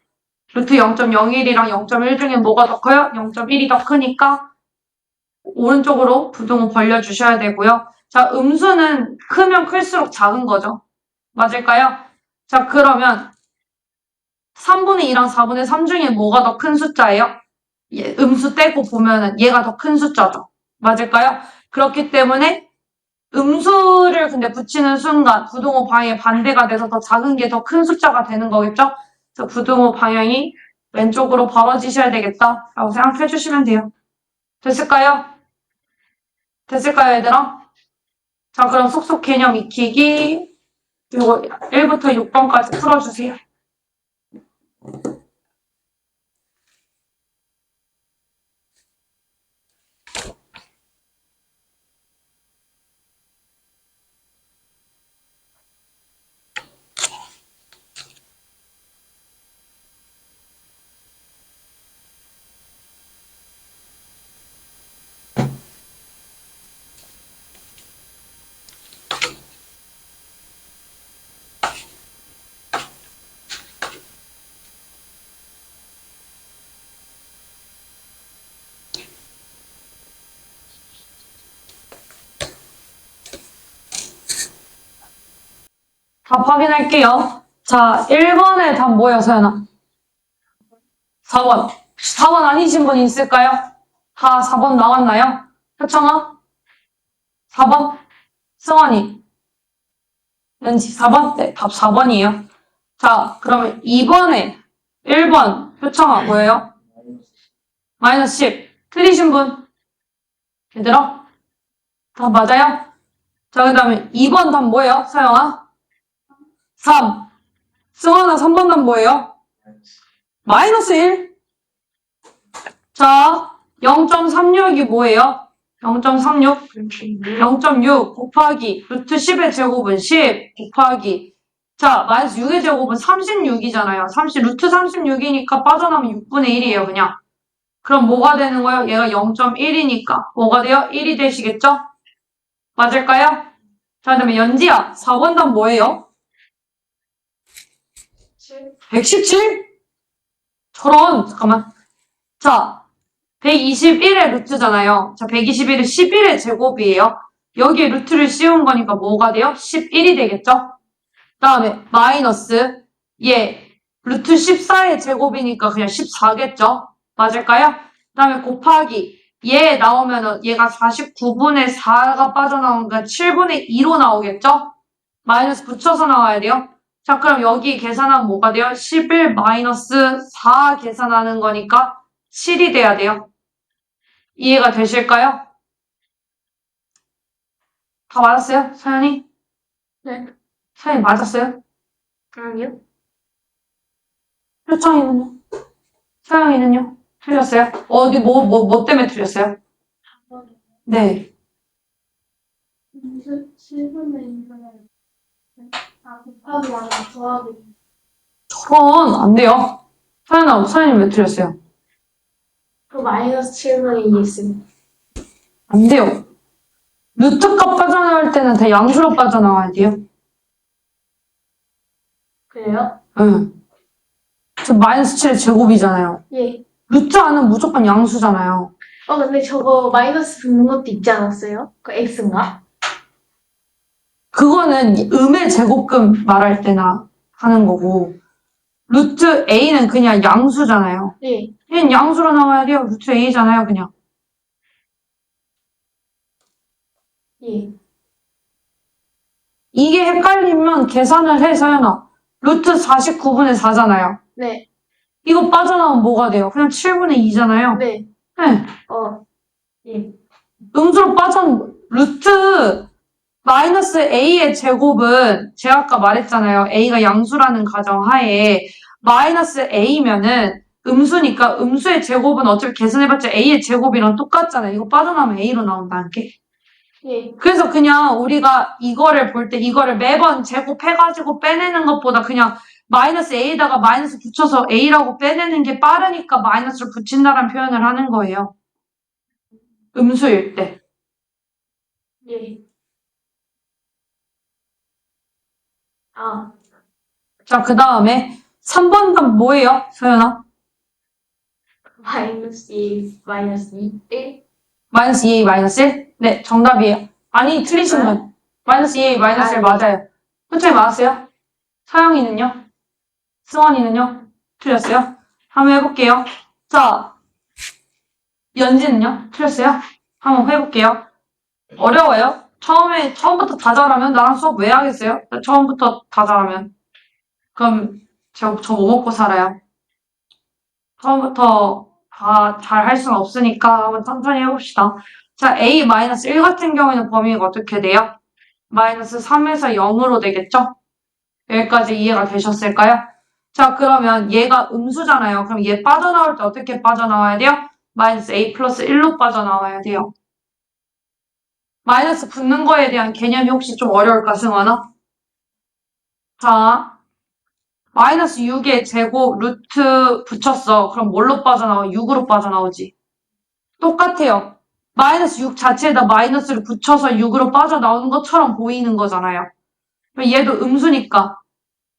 루트 0.01이랑 0.1 중에 뭐가 더 커요? 0.1이 더 크니까 오른쪽으로 부등호 벌려주셔야 되고요. 자, 음수는 크면 클수록 작은 거죠. 맞을까요? 자, 그러면 3분의 2랑 4분의 3 중에 뭐가 더 큰 숫자예요? 음수 떼고 보면은 얘가 더 큰 숫자죠. 맞을까요? 그렇기 때문에 음수를 근데 붙이는 순간 부등호 방향이 반대가 돼서 더 작은 게 더 큰 숫자가 되는 거겠죠? 그래서 부등호 방향이 왼쪽으로 벌어지셔야 되겠다라고 생각해 주시면 돼요. 됐을까요? 됐을까요, 얘들아? 자, 그럼 속속 개념 익히기 이거 1부터 6번까지 풀어주세요. 답 확인할게요. 자, 1번의 답 뭐예요, 서연아? 4번. 4번 아니신 분 있을까요? 다 4번 나왔나요? 효청아? 4번? 승환이? 왠지 4번? 네, 답 4번이에요. 자, 그러면 2번에 1번 효청아 뭐예요? 마이너스 10. 틀리신 분? 얘들아? 답 맞아요? 자, 그 다음에 2번 답 뭐예요? 서영아? 3. 승환아 3번 답 뭐예요? 마이너스 1. 자, 0.36이 뭐예요? 0.36? 0.6 곱하기 루트 10의 제곱은 10 곱하기 자, 마이너스 6의 제곱은 36이잖아요. 루트 36이니까 빠져나오면 6분의 1이에요, 그냥. 그럼 뭐가 되는 거예요? 얘가 0.1이니까 뭐가 돼요? 1이 되시겠죠? 맞을까요? 자, 그다음에 연지야, 4번 답 뭐예요? 117? 저런, 잠깐만. 자, 121의 루트잖아요. 자, 121은 11의 제곱이에요. 여기에 루트를 씌운 거니까 뭐가 돼요? 11이 되겠죠? 다음에 마이너스 루트 14의 제곱이니까 그냥 14겠죠? 맞을까요? 다음에 곱하기 얘 나오면은 얘가 49분의 4가 빠져나오니까 7분의 2로 나오겠죠? 마이너스 붙여서 나와야 돼요. 자, 그럼 여기 계산하면 뭐가 돼요? 11 마이너스 4 계산하는 거니까 7이 돼야 돼요. 이해가 되실까요? 다 맞았어요? 서연이? 네. 서연이 맞았어요? 아니요. 표창이는요? 서영이는요? 틀렸어요? 어디, 뭐 때문에 틀렸어요? 네. 실분의 곱하기 왕 더하기. 저런, 안 돼요. 서연님 왜 틀렸어요? 그 마이너스 7분의 2 있습니다. 안 돼요. 루트값 빠져나올 때는 다 양수로 빠져나와야 돼요. 그래요? 응. 저 마이너스 7의 제곱이잖아요. 예. 루트 안은 무조건 양수잖아요. 근데 저거 마이너스 붙는 것도 있지 않았어요? 그 x인가? 그거는 음의 제곱근 말할 때나 하는 거고, 루트 a는 그냥 양수잖아요. 예. 얘는 양수로 나와야 돼요. 루트 a잖아요, 그냥. 예. 이게 헷갈리면 계산을 해, 서연아. 루트 49분의 4잖아요. 네. 이거 빠져나오면 뭐가 돼요? 그냥 7분의 2잖아요. 네. 네. 예. 음수로 루트 마이너스 a의 제곱은 제가 아까 말했잖아요. a가 양수라는 가정하에 마이너스 a면은 음수니까 음수의 제곱은 어차피 계산해봤자 a의 제곱이랑 똑같잖아요. 이거 빠져나오면 a로 나온다는 게. 예. 그래서 그냥 우리가 이거를 볼 때 이거를 매번 제곱해가지고 빼내는 것보다 그냥 마이너스 a에다가 마이너스 붙여서 a라고 빼내는 게 빠르니까 마이너스를 붙인다는 표현을 하는 거예요. 음수일 때. 예. 자, 그 다음에 3번 답 뭐예요, 서연아? 마이너스 2, 마이너스 2, 1. 마이너스 2a 마이너스 1? 네, 정답이에요. 아니, 틀리신 분. 마이너스 2a 마이너스 1 맞아요. 솔직히 맞았어요? 서영이는요? 승원이는요? 틀렸어요? 한번 해볼게요. 자, 연지는요? 틀렸어요? 한번 해볼게요. 어려워요? 처음부터 다 잘하면 나랑 수업 왜 하겠어요? 처음부터 다 잘하면. 그럼 저 뭐 먹고 살아요? 처음부터 다 잘 할 수는 없으니까 한번 천천히 해봅시다. 자, a-1 같은 경우에는 범위가 어떻게 돼요? 마이너스 3에서 0으로 되겠죠? 여기까지 이해가 되셨을까요? 자, 그러면 얘가 음수잖아요. 그럼 얘 빠져나올 때 어떻게 빠져나와야 돼요? 마이너스 a 플러스 1로 빠져나와야 돼요. 마이너스 붙는 거에 대한 개념이 혹시 좀 어려울까, 승환아? 자, 마이너스 6의 제곱 루트 붙였어. 그럼 뭘로 빠져나와? 6으로 빠져나오지. 똑같아요. 마이너스 6 자체에다 마이너스를 붙여서 6으로 빠져나오는 것처럼 보이는 거잖아요. 그럼 얘도 음수니까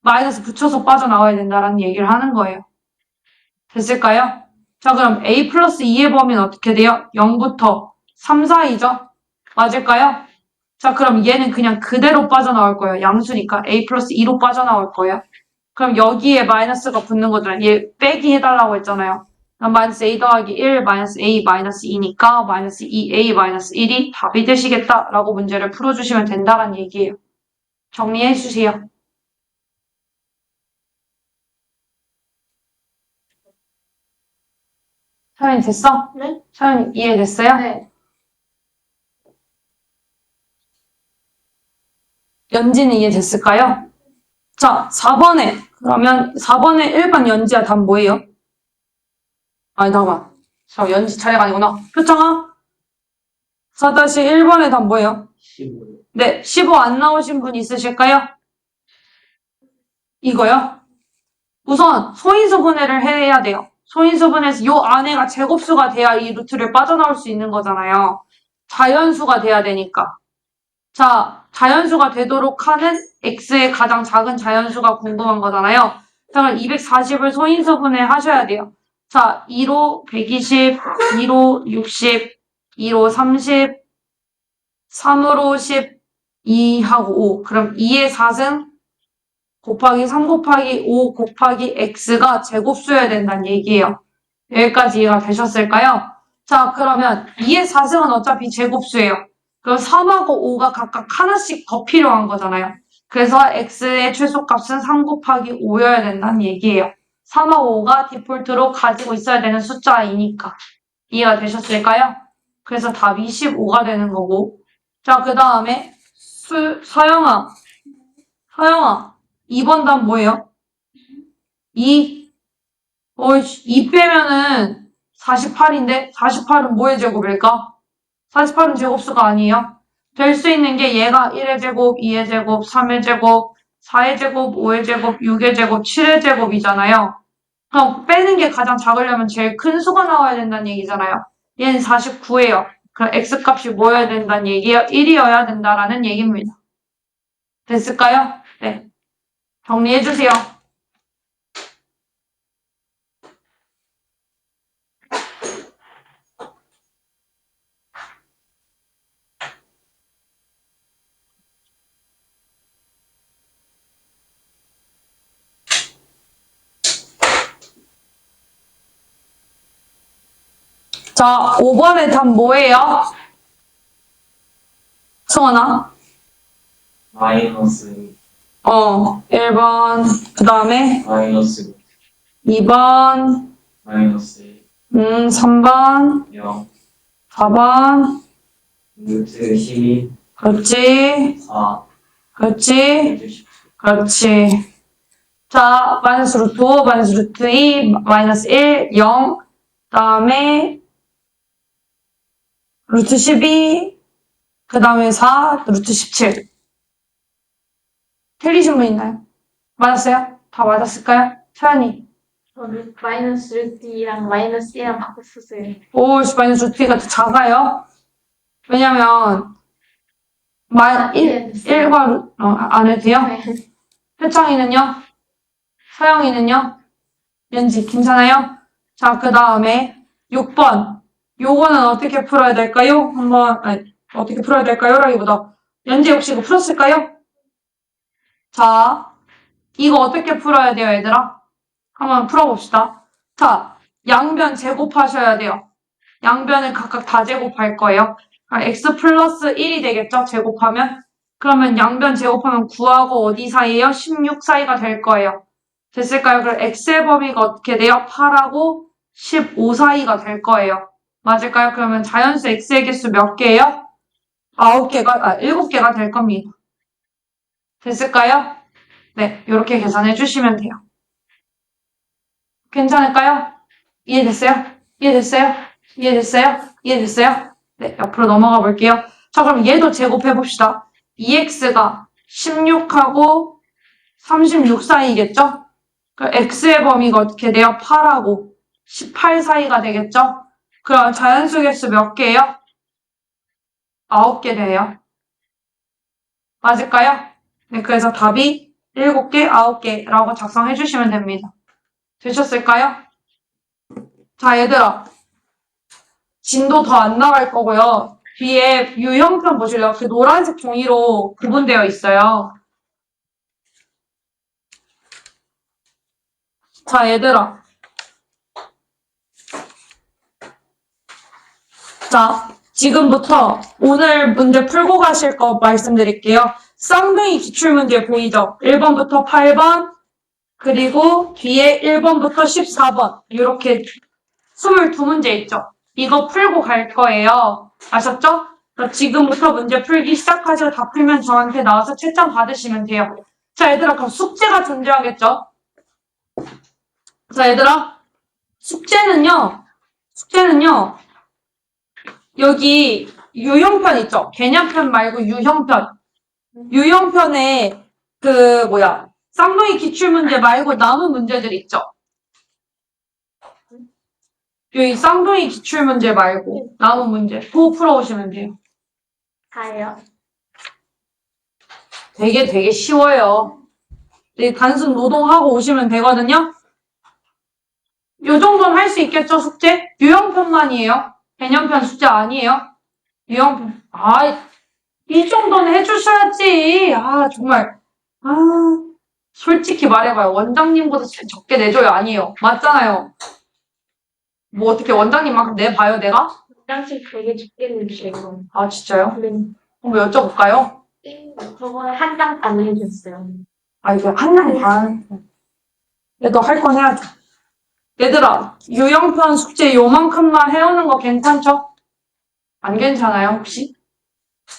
마이너스 붙여서 빠져나와야 된다는 얘기를 하는 거예요. 됐을까요? 자, 그럼 a 플러스 2의 범위는 어떻게 돼요? 0부터 3 사이죠? 맞을까요? 자, 그럼 얘는 그냥 그대로 빠져나올 거예요. 양수니까 a 플러스 2로 빠져나올 거예요. 그럼 여기에 마이너스가 붙는 거잖아요. 얘 빼기 해달라고 했잖아요. 그럼 마이너스 a 더하기 1, 마이너스 a 마이너스 2니까 마이너스 2a 마이너스 1이 답이 되시겠다라고 문제를 풀어주시면 된다는 얘기예요. 정리해 주세요. 서연이 됐어? 네? 서연이 이해됐어요? 네. 연지는 이해됐을까요? 자, 4번에 그러면 4번에 1번 연지야 답 뭐예요? 아니 잠깐만. 연지 차례가 아니구나. 표창아? 4-1번에 답 뭐예요? 15. 네, 15 안 나오신 분 있으실까요? 이거요? 우선 소인수분해를 해야 돼요. 소인수분해서 요 안에가 제곱수가 돼야 이 루트를 빠져나올 수 있는 거잖아요. 자연수가 돼야 되니까. 자, 자연수가 되도록 하는 x의 가장 작은 자연수가 궁금한 거잖아요. 자, 그럼 240을 소인수분해 하셔야 돼요. 자, 2로 120, 2로 60, 2로 30, 3으로 10, 2하고 5. 그럼 2의 4승 곱하기 3 곱하기 5 곱하기 x가 제곱수여야 된다는 얘기예요. 여기까지 이해가 되셨을까요? 자, 그러면 2의 4승은 어차피 제곱수예요. 그럼 3하고 5가 각각 하나씩 더 필요한 거잖아요. 그래서 x의 최소값은 3 곱하기 5여야 된다는 얘기예요. 3하고 5가 디폴트로 가지고 있어야 되는 숫자이니까. 이해가 되셨을까요? 그래서 답이 15가 되는 거고. 자, 그 다음에 서영아. 2번 답 뭐예요? 2. 2 빼면은 48인데 48은 뭐의 제곱일까? 48은 제곱수가 아니에요. 될 수 있는 게 얘가 1의 제곱, 2의 제곱, 3의 제곱, 4의 제곱, 5의 제곱, 6의 제곱, 7의 제곱이잖아요. 그럼 빼는 게 가장 작으려면 제일 큰 수가 나와야 된다는 얘기잖아요. 얘는 49예요. 그럼 x값이 뭐여야 된다는 얘기예요? 1이어야 된다라는 얘기입니다. 됐을까요? 네. 정리해주세요. 자, 5번의 답 뭐예요? 승원아? 마이너스 1번, 그 다음에 마이너스 2번, 마이너스 3번, 0 4번, 루트 12 그렇지, 4 그렇지, 루트 10 그렇지. 자, 마이너스 루트 5, 마이너스 루트 2, 마이너스 1, 0, 그 다음에 루트 12, 그 다음에 4, 루트 17. 틀리신 분 있나요? 맞았어요? 다 맞았을까요? 서연이. 저는 마이너스 루트 2랑 마이너스 1랑 바꿨었어요. 오, 마이너스 루트 2가 더 작아요? 왜냐면, 아, 이해됐어요. 1과, 안 해도 돼요? 네. 표창이는요? 서영이는요? 연지, 괜찮아요? 자, 그 다음에 6번. 요거는 어떻게 풀어야 될까요? 어떻게 풀어야 될까요? 라기보다, 연지 혹시 이거 풀었을까요? 자, 이거 어떻게 풀어야 돼요, 얘들아? 한번 풀어봅시다. 자, 양변 제곱하셔야 돼요. 양변을 각각 다 제곱할 거예요. x 플러스 1이 되겠죠? 제곱하면. 그러면 양변 제곱하면 9하고 어디 사이에요? 16 사이가 될 거예요. 됐을까요? 그럼 x의 범위가 어떻게 돼요? 8하고 15 사이가 될 거예요. 맞을까요? 그러면 자연수 x의 개수 몇 개예요? 7개가 될 겁니다. 됐을까요? 네, 이렇게 계산해 주시면 돼요. 괜찮을까요? 이해됐어요? 이해됐어요? 이해됐어요? 이해됐어요? 네, 옆으로 넘어가 볼게요. 자, 그럼 얘도 제곱해 봅시다. 2x가 16하고 36 사이겠죠? 그럼 x의 범위가 어떻게 돼요? 8하고 18 사이가 되겠죠? 그럼 자연수 개수 몇 개예요? 9개 돼요. 맞을까요? 네, 그래서 답이 7개, 9개라고 작성해 주시면 됩니다. 되셨을까요? 자, 얘들아. 진도 더 안 나갈 거고요. 뒤에 유형편 보실래요? 그 노란색 종이로 구분되어 있어요. 자, 얘들아. 자, 지금부터 오늘 문제 풀고 가실 거 말씀드릴게요. 쌍둥이 기출문제 보이죠? 1번부터 8번, 그리고 뒤에 1번부터 14번. 이렇게 22문제 있죠? 이거 풀고 갈 거예요. 아셨죠? 그럼 지금부터 문제 풀기 시작하시고 다 풀면 저한테 나와서 채점 받으시면 돼요. 자, 얘들아, 그럼 숙제가 존재하겠죠? 자, 얘들아, 숙제는요, 여기 유형편 있죠? 개념편 말고 유형편. 유형편에 쌍둥이 기출문제 말고 남은 문제들 있죠? 여기 쌍둥이 기출문제 말고 남은 문제 그거 풀어오시면 돼요. 다요. 되게 쉬워요. 네, 단순 노동하고 오시면 되거든요. 요 정도는 할 수 있겠죠, 숙제? 유형편만이에요. 개념편 숙제 아니에요. 유형편. 이 정도는 해주셔야지. 정말. 솔직히 말해봐요. 원장님보다 적게 내줘요. 아니에요. 맞잖아요. 뭐 어떻게 원장님만큼 내봐요, 내가? 당시 되게 죽겠는데, 이거. 진짜요? 네. 한번 여쭤볼까요? 저번에 한 장 안 해줬어요. 이거 한 장 반. 얘도 할 건 해야죠. 얘들아, 유형편 숙제 요만큼만 해오는 거 괜찮죠? 안 괜찮아요, 혹시?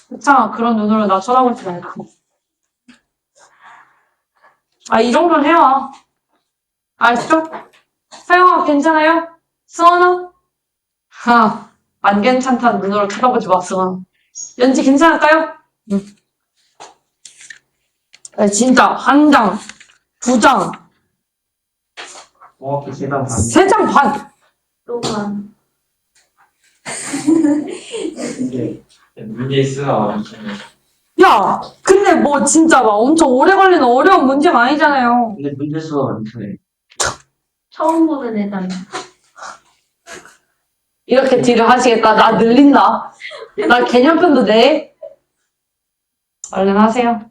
괜찮아, 그런 눈으로 나 쳐다보지 말고. 이 정도는 해와. 알았죠? 서영아, 괜찮아요? 수원아? 안 괜찮다는 눈으로 쳐다보지 마스마. 연지 괜찮을까요? 응. 진짜 한 장, 두 장, 정확히 세단 반. 세 장 반. 또만. 문제 쓰나 완전. 야, 근데 뭐 진짜 막 엄청 오래 걸리는 어려운 문제가 아니잖아요. 근데 문제 수가 많잖아요. 처음 보는 애잖아. 이렇게 딜을 하시겠다. 나 늘린다. 나 개념편도 내. 얼른 하세요.